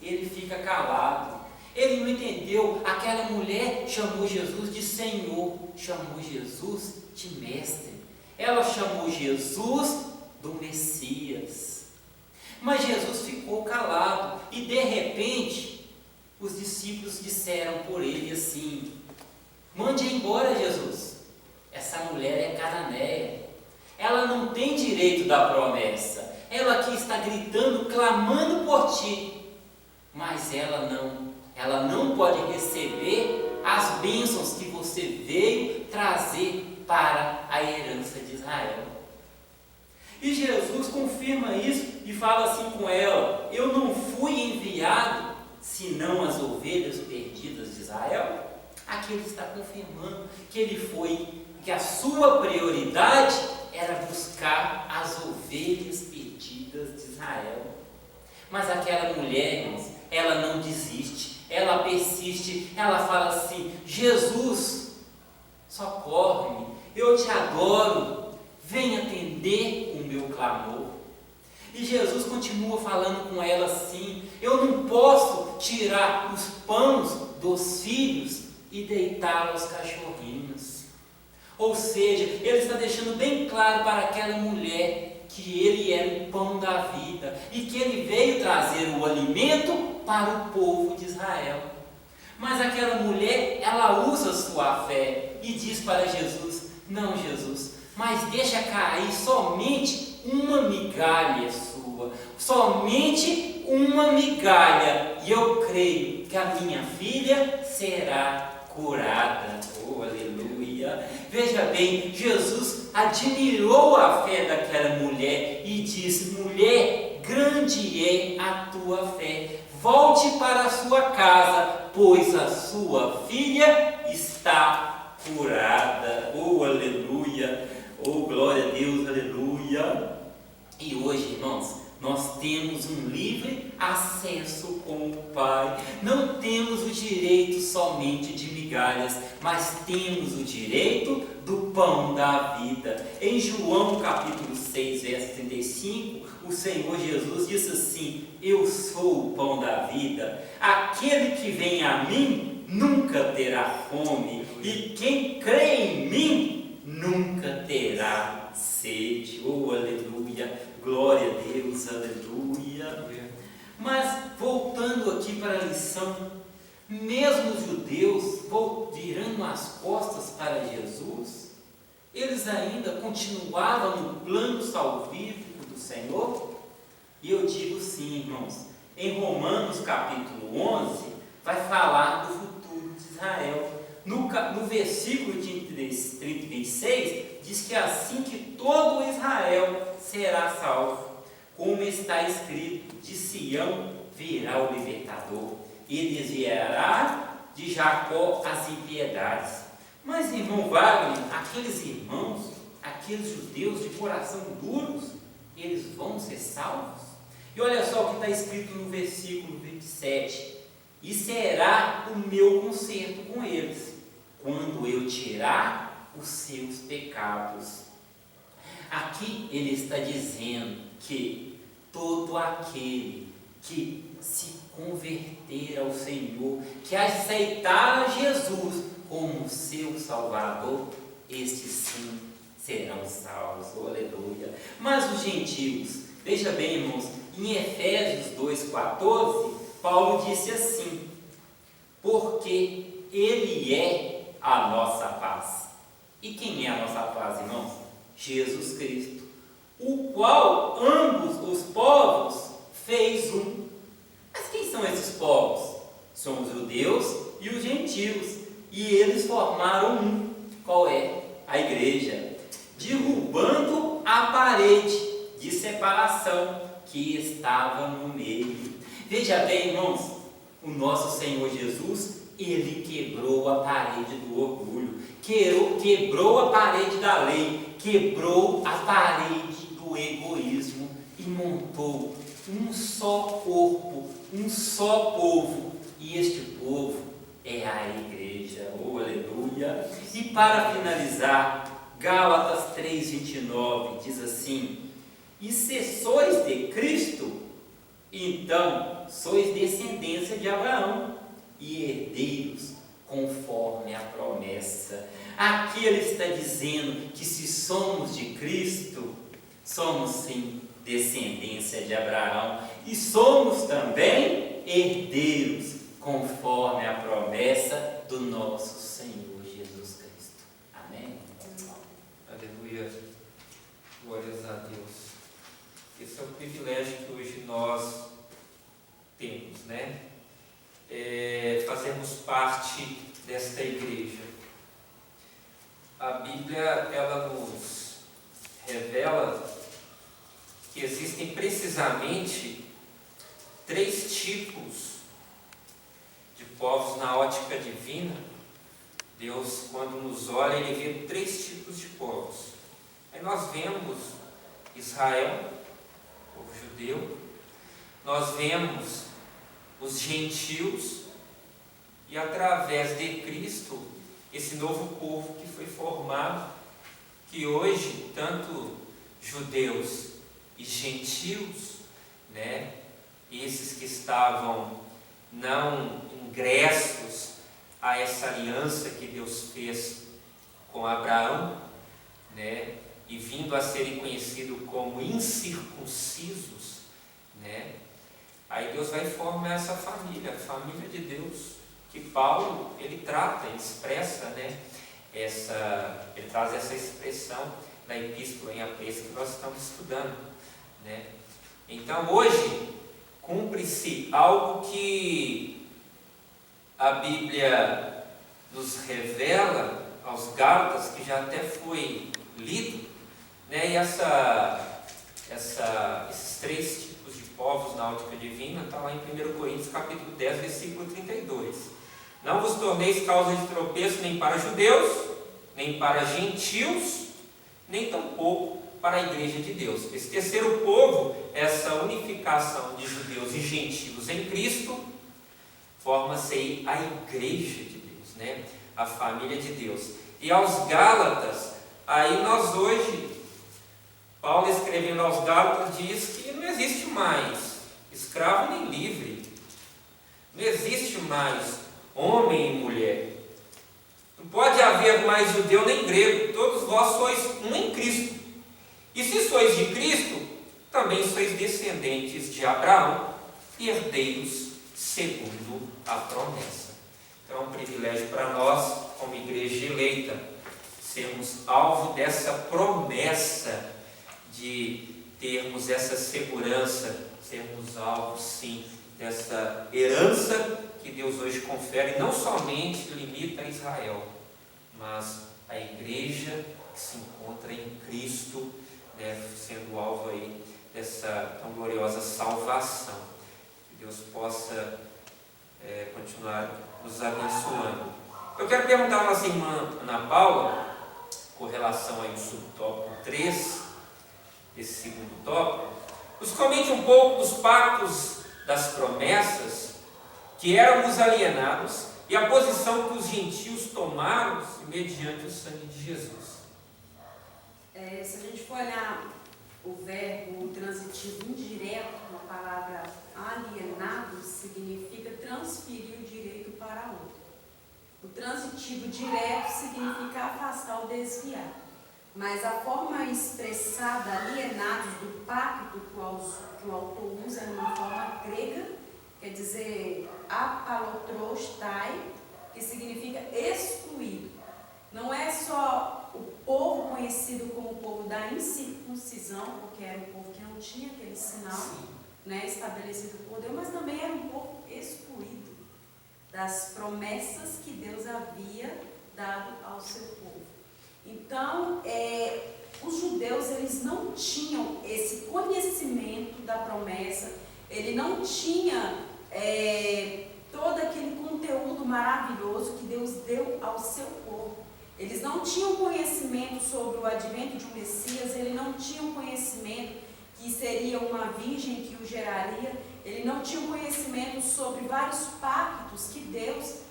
ele fica calado. Ele não entendeu, aquela mulher chamou Jesus de Senhor, chamou Jesus de Mestre. Ela chamou Jesus do Messias. Mas Jesus ficou calado e de repente os discípulos disseram por ele assim: mande embora Jesus, essa mulher é cananeia, ela não tem direito da promessa, ela aqui está gritando, clamando por ti, mas ela não pode receber as bênçãos que você veio trazer para a herança de Israel. E Jesus confirma isso e fala assim com ela: eu não fui enviado senão as ovelhas perdidas de Israel. Aqui ele está confirmando que a sua prioridade era buscar as ovelhas perdidas de Israel. Mas aquela mulher, irmãos, ela não desiste, ela persiste, ela fala assim: Jesus, socorre-me, eu te adoro, vem atender o meu clamor. E Jesus continua falando com ela assim: eu não posso tirar os pães dos filhos e deitá-los aos cachorrinhos. Ou seja, ele está deixando bem claro para aquela mulher que ele era o pão da vida e que ele veio trazer o alimento para o povo de Israel. Mas aquela mulher, ela usa sua fé e diz para Jesus: não, Jesus, mas deixa cair somente uma migalha sua, somente uma migalha, e eu creio que a minha filha será curada. Oh, aleluia! Veja bem, Jesus admirou a fé daquela mulher e disse: mulher, grande é a tua fé, volte para a sua casa, pois a sua filha está curada, oh aleluia, oh glória a Deus, aleluia. E hoje, irmãos, nós temos um livre acesso com o Pai. Não temos o direito somente de migalhas, mas temos o direito do pão da vida. Em João capítulo 6, verso 35, o Senhor Jesus disse assim: eu sou o pão da vida, aquele que vem a mim nunca terá fome, e quem crê em mim nunca terá sede. Oh aleluia, glória a Deus, aleluia. Mas voltando aqui para a lição, mesmo os judeus virando as costas para Jesus, eles ainda continuavam no plano salvífico do Senhor. E eu digo sim, irmãos, em Romanos capítulo 11 vai falar do futuro de Israel. No versículo de 36 diz que assim que todo Israel será salvo, como está escrito: de Sião virá o libertador, e desviará de Jacó as impiedades. Mas, irmão Wagner, aqueles irmãos, aqueles judeus de coração duros, eles vão ser salvos? E olha só o que está escrito no versículo 27: e será o meu conserto com eles, quando eu tirar os seus pecados. Aqui ele está dizendo que todo aquele que se converter ao Senhor, que aceitar a Jesus como seu Salvador, estes sim serão salvos. Oh, aleluia. Mas os gentios, veja bem, irmãos, em Efésios 2,14, Paulo disse assim: porque Ele é a nossa paz. E quem é a nossa paz, irmãos? Jesus Cristo, o qual ambos os povos fez um. Mas quem são esses povos? São os judeus e os gentios, e eles formaram um. Qual é? A igreja, derrubando a parede de separação que estava no meio. Veja bem, irmãos, o nosso Senhor Jesus, Ele quebrou a parede do orgulho, quebrou a parede da lei, quebrou a parede do egoísmo e montou um só corpo, um só povo, e este povo é a igreja. Oh, aleluia! E para finalizar, Gálatas 3,29 diz assim: e se sois de Cristo, então sois descendência de Abraão e herdeiros conforme a promessa. Aqui ele está dizendo que se somos de Cristo, somos sim descendência de Abraão e somos também herdeiros conforme a promessa do nosso Senhor Jesus Cristo. Amém? Aleluia. Glórias a Deus. Esse é o privilégio que hoje nós temos, né? Fazemos parte desta igreja. A Bíblia, ela nos revela que existem precisamente 3 tipos de povos na ótica divina. Deus, quando nos olha, Ele vê 3 tipos de povos. Aí nós vemos Israel, povo judeu, nós vemos os gentios, e através de Cristo, esse novo povo que foi formado, que hoje, tanto judeus e gentios, né, esses que estavam não ingressos a essa aliança que Deus fez com Abraão, né, e vindo a serem conhecidos como incircuncisos, né, aí Deus vai formar essa família, a família de Deus, que Paulo, ele trata, ele expressa, né, ele traz essa expressão na epístola em Apês que nós estamos estudando, né. Então hoje cumpre-se algo que a Bíblia nos revela aos Gálatas, que já até foi lido, né, e esses 3 tipos de povos na ótica divina está lá em 1 Coríntios capítulo 10, versículo 32. Não vos torneis causa de tropeço nem para judeus, nem para gentios, nem tampouco para a igreja de Deus. Esse terceiro povo, essa unificação de judeus e gentios em Cristo, forma-se aí a igreja de Deus, né? A família de Deus. E aos Gálatas, aí nós hoje, Paulo escrevendo aos Gálatas diz que não existe mais escravo nem livre, não existe mais homem e mulher, não pode haver mais judeu nem grego, todos vós sois um em Cristo, e se sois de Cristo, também sois descendentes de Abraão e herdeiros segundo a promessa. Então é um privilégio para nós, como igreja eleita, sermos alvo dessa promessa de termos essa segurança, sermos alvo, sim, dessa herança que Deus hoje confere, não somente limita a Israel, mas a igreja que se encontra em Cristo, né, sendo alvo aí dessa tão gloriosa salvação. Que Deus possa continuar nos abençoando. Eu quero perguntar à nossa irmã Ana Paula, com relação aí ao subtópico 3, esse segundo tópico, nos comente um pouco dos pactos das promessas, que éramos alienados, e a posição que os gentios tomaram mediante o sangue de Jesus. Se a gente for olhar o verbo transitivo indireto, a palavra alienado significa transferir o direito para outro. O transitivo direto significa afastar ou desviar. Mas a forma expressada, alienados, do pacto que o autor usa é uma forma grega, quer dizer apalotrostai, que significa excluído. Não é só o povo conhecido como o povo da incircuncisão, porque era um povo que não tinha aquele sinal, né, estabelecido por Deus, mas também era um povo excluído das promessas que Deus havia dado ao seu povo. Então, os judeus, eles não tinham esse conhecimento da promessa, ele não tinha todo aquele conteúdo maravilhoso que Deus deu ao seu povo. Eles não tinham conhecimento sobre o advento de um Messias, eles não tinham conhecimento que seria uma virgem que o geraria, eles não tinham conhecimento sobre vários pactos que Deus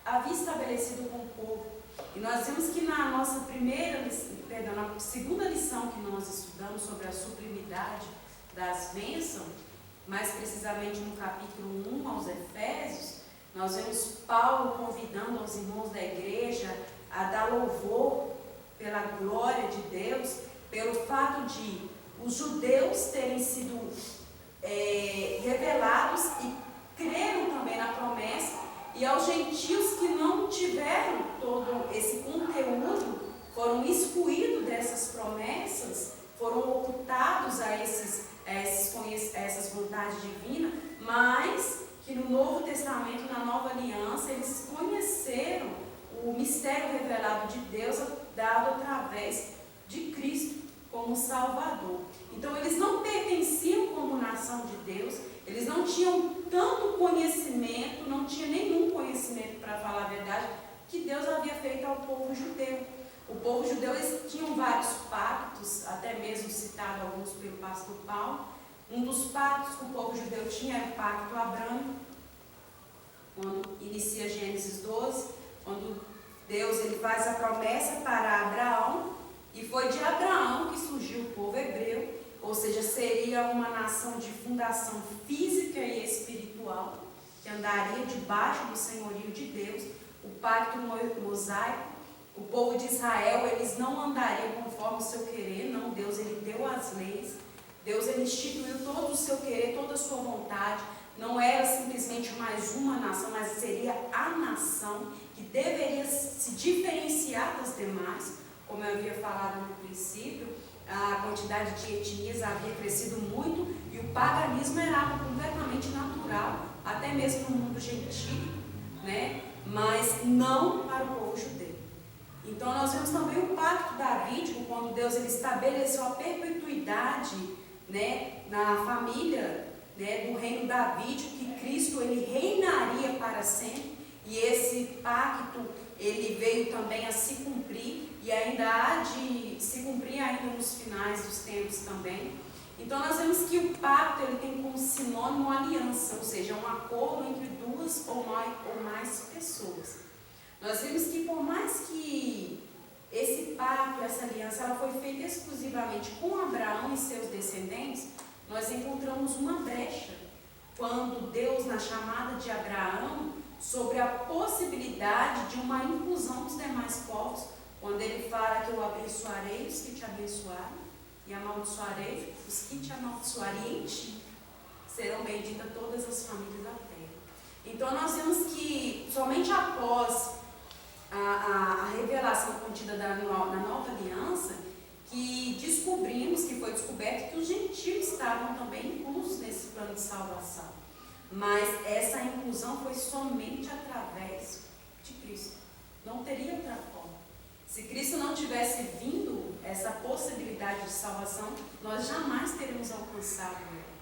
havia estabelecido com o povo. E nós vimos que na nossa na segunda lição que nós estudamos sobre a sublimidade das bênçãos, mais precisamente no capítulo 1 aos Efésios, nós vemos Paulo convidando os irmãos da igreja a dar louvor pela glória de Deus, pelo fato de os judeus terem sido revelados e creram também na promessa, e aos gentios que não tiveram todo esse conteúdo, foram excluídos dessas promessas, foram ocultados a essas vontades divinas, mas que no Novo Testamento, na Nova Aliança, eles conheceram o mistério revelado de Deus dado através de Cristo como Salvador. Então eles não pertenciam como nação de Deus, eles não tinham tanto conhecimento, não tinha nenhum conhecimento, para falar a verdade, que Deus havia feito ao povo judeu. O povo judeu, eles tinham vários pactos, até mesmo citado alguns pelo pastor Paulo. Um dos pactos que o povo judeu tinha era o pacto abrâmico, quando inicia Gênesis 12, quando Deus ele faz a promessa para Abraão, e foi de Abraão que surgiu o povo hebreu, ou seja, seria uma nação de fundação física e espiritual, que andaria debaixo do senhorio de Deus. O pacto mosaico, o povo de Israel, eles não andariam conforme o seu querer, não, Deus ele deu as leis, Deus ele instituiu todo o seu querer, toda a sua vontade, não era simplesmente mais uma nação, mas seria a nação que deveria se diferenciar das demais. Como eu havia falado no princípio, a quantidade de etnias havia crescido muito e o paganismo era algo completamente natural, até mesmo no mundo gentil, né? Mas não para o povo judeu. Então nós vemos também o pacto davídico, quando Deus ele estabeleceu a perpetuidade, né, na família, né, do reino davídico, que Cristo ele reinaria para sempre, e esse pacto ele veio também a se cumprir e ainda há de se cumprir ainda nos finais dos tempos também. Então nós vemos que o pacto ele tem como sinônimo a aliança, ou seja, um acordo entre duas ou mais pessoas. Nós vemos que por mais que esse pacto, essa aliança, ela foi feita exclusivamente com Abraão e seus descendentes, nós encontramos uma brecha quando Deus, na chamada de Abraão, sobre a possibilidade de uma inclusão dos demais povos, quando ele fala que eu abençoarei os que te abençoarem e amaldiçoarei os que te amaldiçoarem, e em ti serão benditas todas as famílias da terra. Então nós vemos que somente após a revelação contida na nova aliança, que descobrimos, que foi descoberto que os gentios estavam também inclusos nesse plano de salvação. Mas essa inclusão foi somente através de Cristo. Não teria outra forma. Se Cristo não tivesse vindo, essa possibilidade de salvação, nós jamais teríamos alcançado ela.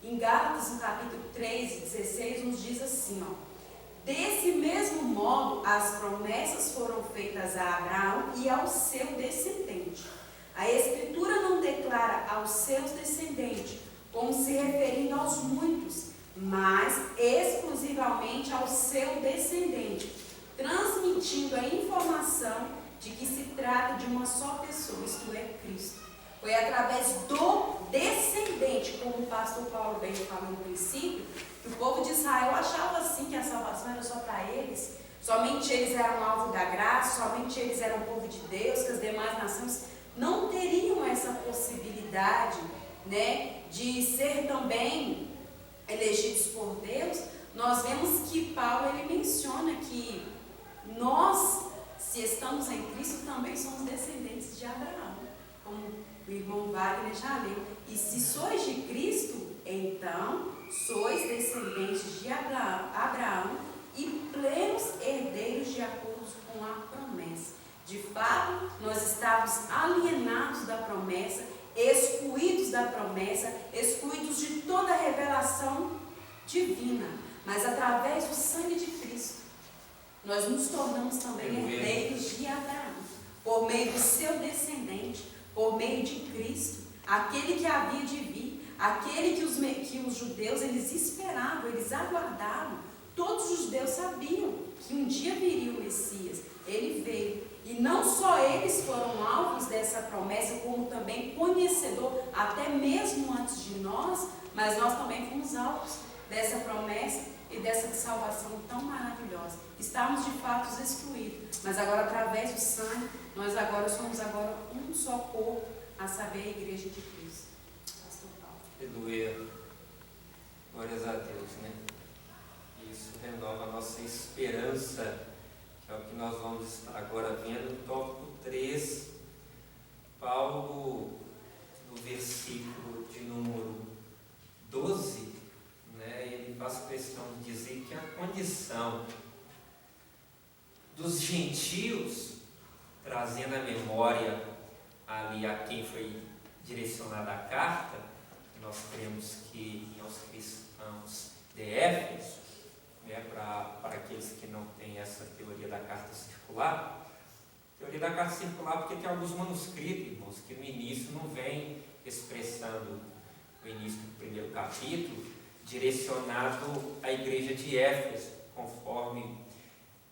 Em Gálatas, no capítulo 3, 16, nos diz assim, ó: desse mesmo modo, as promessas foram feitas a Abraão e ao seu descendente. A Escritura não declara aos seus descendentes, como se referindo aos muitos, mas exclusivamente ao seu descendente, transmitindo a informação de que se trata de uma só pessoa, isto é, Cristo. Foi através do descendente, como o pastor Paulo bem falou no princípio, que o povo de Israel achava assim que a salvação era só para eles, somente eles eram alvo da graça, somente eles eram o povo de Deus, que as demais nações não teriam essa possibilidade, né, de ser também elegidos por Deus. Nós vemos que Paulo ele menciona que nós, se estamos em Cristo, também somos descendentes de Abraão, como o irmão Wagner já leu. E se sois de Cristo, então sois descendentes de Abraão e plenos herdeiros de acordo com a promessa. De fato, nós estávamos alienados da promessa, excluídos da promessa, excluídos de toda a revelação divina. Mas através do sangue de Cristo, nós nos tornamos também herdeiros de Abraão, por meio do seu descendente, por meio de Cristo, aquele que havia de vir, aquele que os judeus eles esperavam, eles aguardavam. Todos os judeus sabiam que um dia viria o Messias. Ele veio. E não só eles foram alvos dessa promessa, como também conhecedor, até mesmo antes de nós, mas nós também fomos alvos dessa promessa e dessa salvação tão maravilhosa. Estávamos de fato excluídos, mas agora através do sangue, nós agora somos um só corpo, a saber, a igreja de Cristo. Pastor Paulo. Aleluia. Glórias a Deus, né? Isso renova a nossa esperança, que é o que nós vamos estar agora vendo no tópico 3, Paulo, no versículo de número 12, né, ele faz questão de dizer que a condição dos gentios, trazendo a memória ali a quem foi direcionada a carta, nós cremos que aos cristãos de Éfeso, né, para aqueles que não têm essa teoria da carta circular. Teoria da carta circular porque tem alguns manuscritos, irmãos, que no início não vem expressando o início do primeiro capítulo, direcionado à igreja de Éfeso, conforme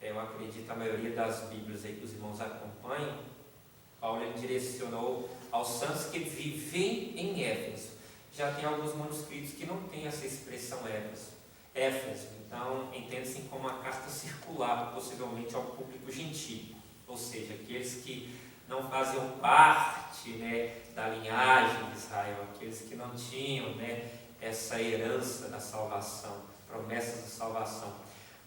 eu acredito a maioria das Bíblias aí que os irmãos acompanham. Paulo ele direcionou aos santos que vivem em Éfeso. Já tem alguns manuscritos que não têm essa expressão Éfeso. Então, entende-se como uma carta circular, possivelmente ao público gentil, ou seja, aqueles que não faziam parte, né, da linhagem de Israel, aqueles que não tinham, né, essa herança da salvação, promessas da salvação.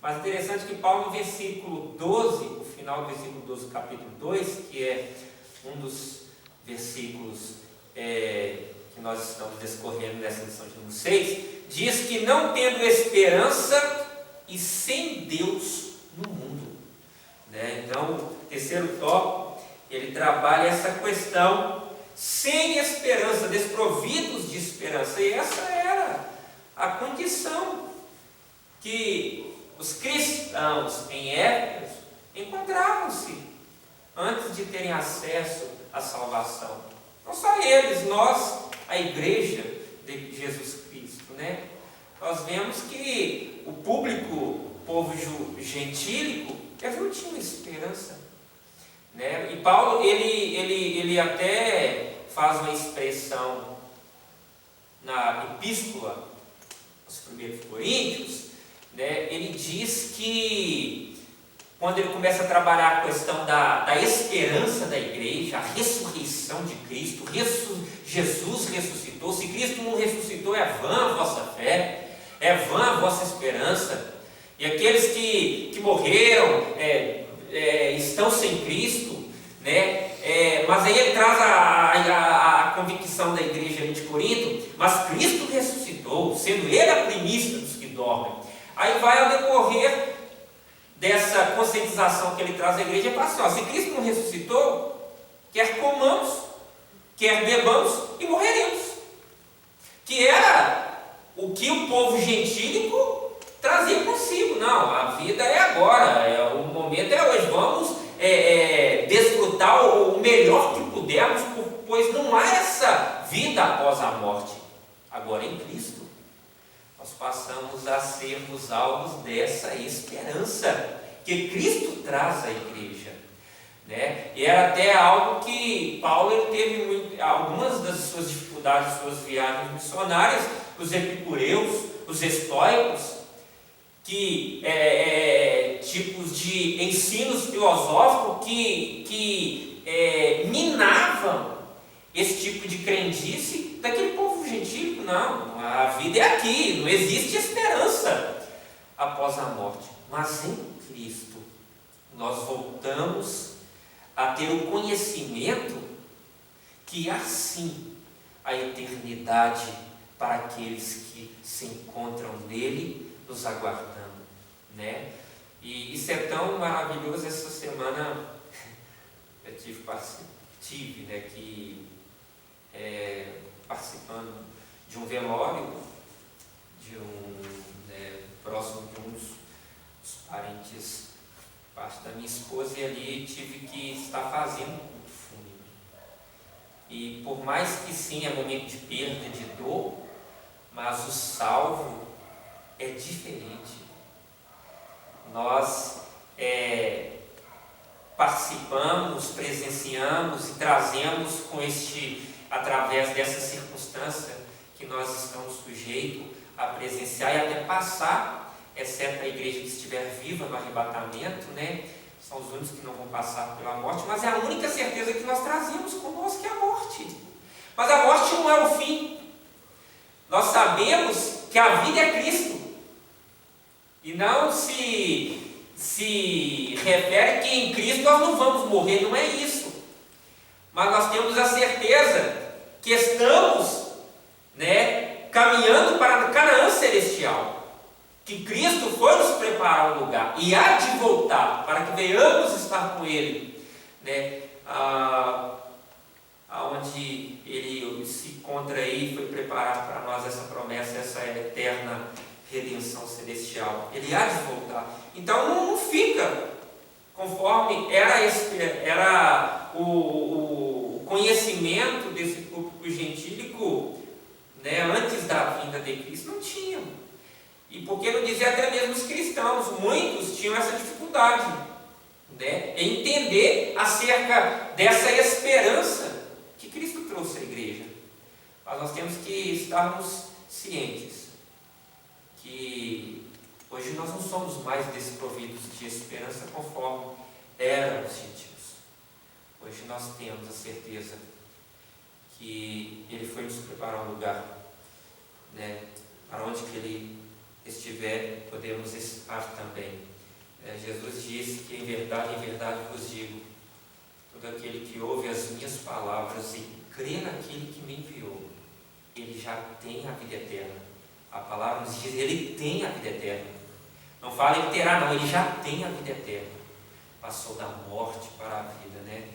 Mas interessante que Paulo, no versículo 12, o final do versículo 12 do capítulo 2, que é um dos versículos que nós estamos discorrendo nessa lição de número 6, diz que não tendo esperança e sem Deus no mundo. Né? Então, o terceiro tópico, ele trabalha essa questão sem esperança, desprovidos de esperança. E essa era a condição que os cristãos em Éfeso, encontravam-se antes de terem acesso à salvação. Não só eles, nós, a igreja de Jesus Cristo, né? Nós vemos que o público, o povo gentílico, eles não tinham esperança, né? E Paulo, ele até faz uma expressão na epístola aos 1 Coríntios, né? Ele diz que quando ele começa a trabalhar a questão da esperança da igreja, a ressurreição de Cristo, Jesus ressuscitou. Se Cristo não ressuscitou, é vã a vossa fé, é vã a vossa esperança. E aqueles que morreram estão sem Cristo, né? Mas aí ele traz a convicção da igreja de Corinto, mas Cristo ressuscitou, sendo Ele a primícia dos que dormem. Aí vai ao decorrer dessa conscientização que ele traz à igreja, para assim, ó, se Cristo não ressuscitou, quer comamos, quer bebamos e morreremos. Que era o que o povo gentílico trazia consigo. Não, a vida é agora, o momento é hoje, vamos desfrutar o melhor que pudermos, pois não há essa vida após a morte. Agora em Cristo, nós passamos a sermos alvos dessa esperança que Cristo traz à igreja, né? E era até algo que Paulo teve algumas das suas dificuldades, suas viagens missionárias, os epicureus, os estoicos, que tipos de ensinos filosóficos que minavam esse tipo de crendice daquele povo gentílico. Não, a vida é aqui, não existe esperança após a morte. Mas em Cristo nós voltamos a ter o conhecimento que há sim a eternidade para aqueles que se encontram nele, nos aguardando, né? E isso é tão maravilhoso. Essa semana eu tive, né, que participando de um velório próximo de um dos parentes, parte da minha esposa, e ali tive que estar fazendo um culto fúnebre. E por mais que sim, é momento de perda, de dor, mas o salvo é diferente. Nós participamos, presenciamos e trazemos através dessa circunstância que nós estamos sujeitos a presenciar e até passar, exceto a igreja que estiver viva no arrebatamento, né? São os únicos que não vão passar pela morte, mas é a única certeza que nós trazemos conosco, que é a morte. Mas a morte não é o fim. Nós sabemos que a vida é Cristo. E não se refere que em Cristo nós não vamos morrer, não é isso. Mas nós temos a certeza que estamos, né, caminhando para a Canaã celestial. Que Cristo foi nos preparar um lugar e há de voltar para que venhamos estar com Ele, né, aonde Ele se encontra aí, foi preparar para nós essa promessa, essa eterna redenção celestial. Ele há de voltar. Então não fica conforme era o conhecimento desse público gentílico, né, antes da vinda de Cristo. Não tinha. E porque não dizia até mesmo os cristãos, muitos tinham essa dificuldade, né, em entender acerca dessa esperança que Cristo trouxe à igreja. Mas nós temos que estarmos cientes que hoje nós não somos mais desprovidos de esperança conforme eram os gentios. Hoje nós temos a certeza que Ele foi nos preparar um lugar, né, para onde que Ele estiver, podemos estar também. Jesus disse que em verdade vos digo, todo aquele que ouve as minhas palavras e crê naquele que me enviou, ele já tem a vida eterna. A palavra nos diz, ele tem a vida eterna. Não fala ele terá, não, ele já tem a vida eterna. Passou da morte para a vida, né?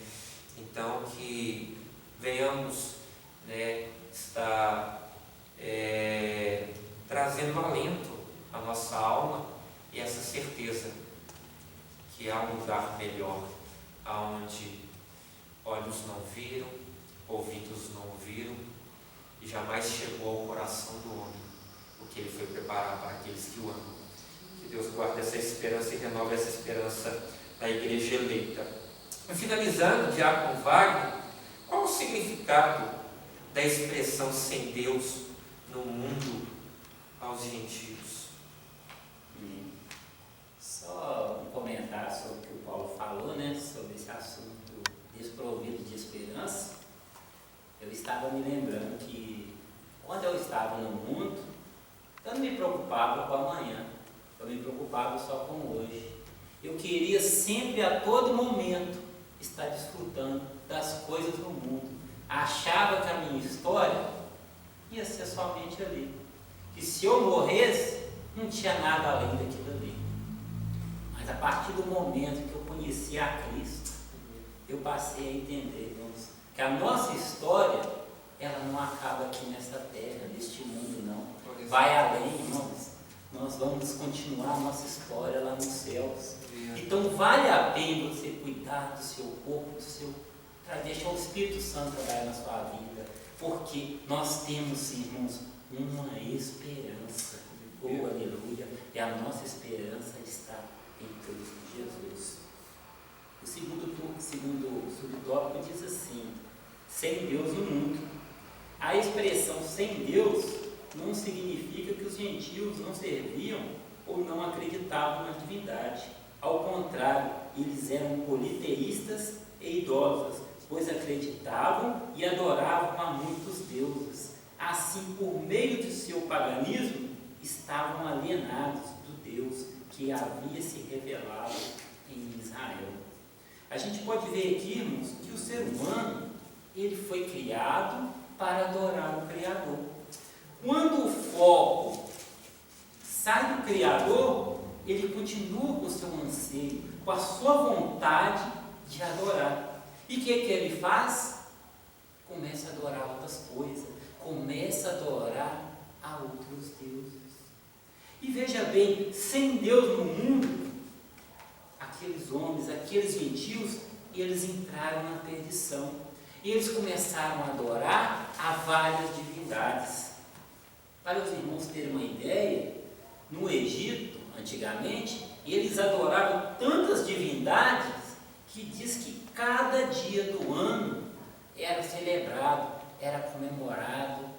Então que venhamos, né, estar trazendo alento à nossa alma e essa certeza que há um lugar melhor, aonde olhos não viram, ouvidos não ouviram, e jamais chegou ao coração do homem o que ele foi preparar para aqueles que o amam. Que Deus guarde essa esperança e renove essa esperança na igreja eleita. Finalizando, Diácono Wagner, qual o significado da expressão sem Deus no mundo aos gentios? Só um comentário sobre o que o Paulo falou, né, sobre esse assunto desprovido de esperança. Eu estava me lembrando que quando eu estava no mundo, eu não me preocupava com amanhã, eu me preocupava só com hoje. Eu queria sempre, a todo momento, estar desfrutando das coisas do mundo. Achava que a minha história ia ser somente ali. Que se eu morresse, não tinha nada além daquilo ali. Mas a partir do momento que eu conheci a Cristo, eu passei a entender, irmãos, que a nossa história, ela não acaba aqui nessa terra, neste mundo, não. Vai além, irmãos. Nós vamos continuar a nossa história lá nos céus. Então vale a pena você cuidar do seu corpo, para deixar o Espírito Santo trabalhar na sua vida, porque nós temos, irmãos, uma esperança. Oh, aleluia! E a nossa esperança está em Cristo Jesus. O segundo subtópico diz assim: sem Deus no mundo. A expressão sem Deus não significa que os gentios não serviam ou não acreditavam na divindade. Ao contrário, eles eram politeístas e idólatras, pois acreditavam e adoravam a muitos deuses. Assim, por meio de seu paganismo, estavam alienados do Deus que havia se revelado em Israel. A gente pode ver aqui, irmãos, que o ser humano, ele foi criado para adorar o Criador. Quando o foco sai do Criador, ele continua com o seu anseio, com a sua vontade de adorar. E o que ele faz? Começa a adorar outras coisas, começa a adorar a outros deuses. E veja bem, sem Deus no mundo, aqueles homens, aqueles gentios, eles entraram na perdição. E eles começaram a adorar a várias divindades. Para os irmãos terem uma ideia, no Egito, antigamente, eles adoravam tantas divindades que diz que cada dia do ano era celebrado, era comemorado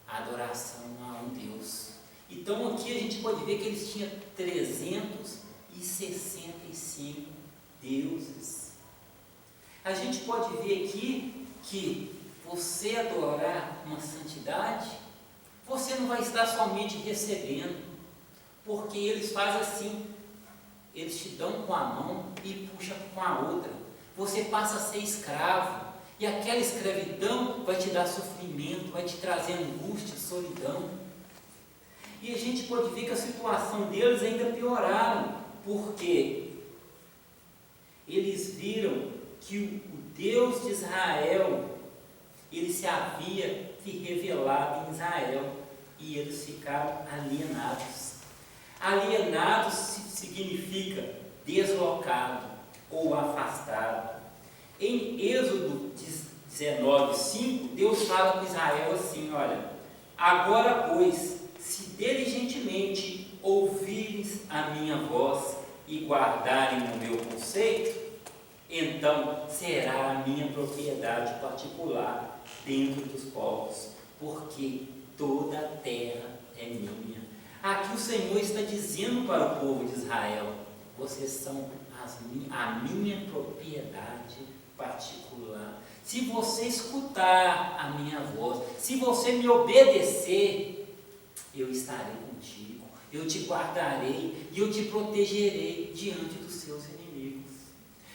a adoração a um Deus. Então aqui a gente pode ver que eles tinham 365 deuses. A gente pode ver aqui que você adorar uma santidade, você não vai estar somente recebendo, porque eles fazem assim, eles te dão com a mão e puxam com a outra. Você passa a ser escravo, e aquela escravidão vai te dar sofrimento, vai te trazer angústia, solidão. E a gente pode ver que a situação deles ainda pioraram, porque eles viram que o Deus de Israel, ele se havia se revelado em Israel, e eles ficaram alienados. Alienados significa deslocado ou afastado. Em Êxodo 19:5, Deus fala com Israel assim: olha, agora pois, se diligentemente ouvires a minha voz e guardarem o meu conceito, então será a minha propriedade particular dentro dos povos, porque toda a terra é minha. Aqui o Senhor está dizendo para o povo de Israel: vocês são a minha propriedade particular. Se você escutar a minha voz, se você me obedecer, eu estarei contigo, eu te guardarei e eu te protegerei diante dos seus inimigos.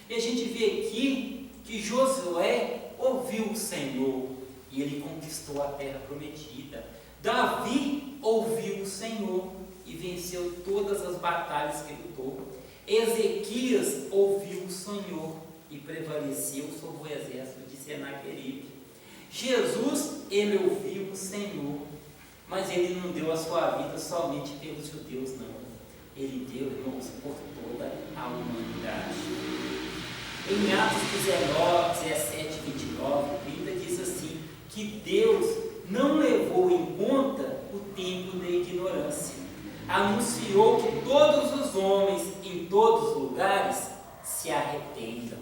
E a gente vê aqui que Josué ouviu o Senhor e ele conquistou a terra prometida. Davi ouviu o Senhor e venceu todas as batalhas que lutou. Ezequias ouviu o Senhor e prevaleceu sobre o exército de Senaqueribe. Jesus, ele ouviu o Senhor, mas ele não deu a sua vida somente pelos judeus, não. Ele deu, irmãos, por toda a humanidade. Em Atos 19, 17, 29, 30 diz assim, que Deus não levou em conta o tempo da ignorância. Anunciou que todos os homens, em todos os lugares, se arrependam.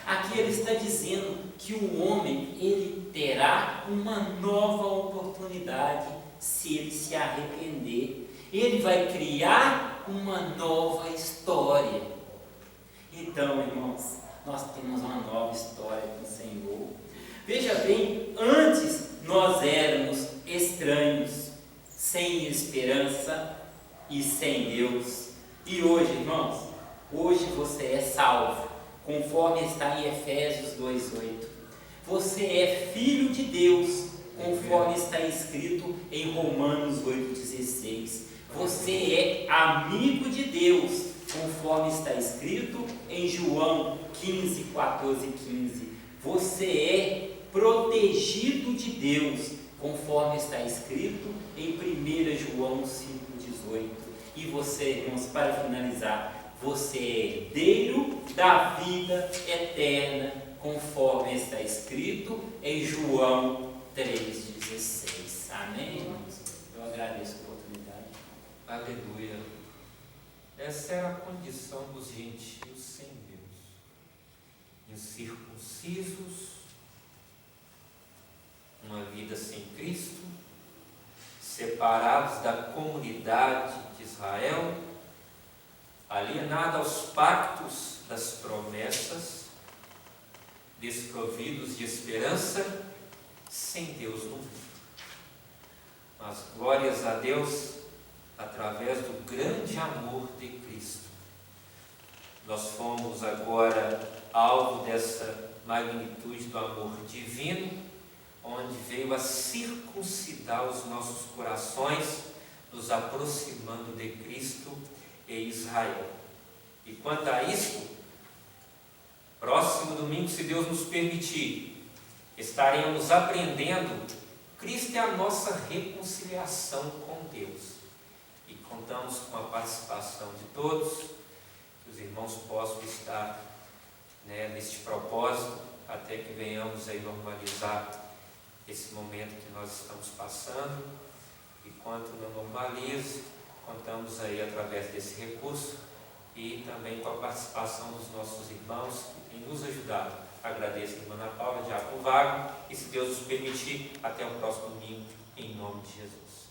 Aqui ele está dizendo que o homem, ele terá uma nova oportunidade se ele se arrepender. Ele vai criar uma nova história. Então, irmãos, nós temos uma nova história com o Senhor. Veja bem, antes nós éramos estranhos, sem esperança e sem Deus. E hoje, irmãos, hoje você é salvo, conforme está em Efésios 2:8. Você é filho de Deus, conforme está escrito em Romanos 8:16. Você é amigo de Deus, conforme está escrito em João 15, 14 e 15. Você é protegido de Deus, conforme está escrito em 1 João 5,18. E você, irmãos, para finalizar, você é herdeiro da vida eterna, conforme está escrito em João 3,16. Amém, irmãos? Eu agradeço a oportunidade. Aleluia. Essa era a condição dos gentios sem Deus. Incircuncisos, uma vida sem Cristo, separados da comunidade de Israel, alienados aos pactos das promessas, desprovidos de esperança, sem Deus no mundo. Mas glórias a Deus, através do grande amor de Cristo, nós fomos agora alvo dessa magnitude do amor divino, onde veio a circuncidar os nossos corações, nos aproximando de Cristo e Israel. E quanto a isto, próximo domingo, se Deus nos permitir, estaremos aprendendo. Cristo é a nossa reconciliação com Deus. E contamos com a participação de todos, que os irmãos possam estar neste propósito, até que venhamos aí normalizar esse momento que nós estamos passando. E quanto não normalize, contamos aí através desse recurso e também com a participação dos nossos irmãos que têm nos ajudado. Agradeço a irmã Ana Paula, Diácono Vago, e se Deus nos permitir, até o próximo domingo, em nome de Jesus.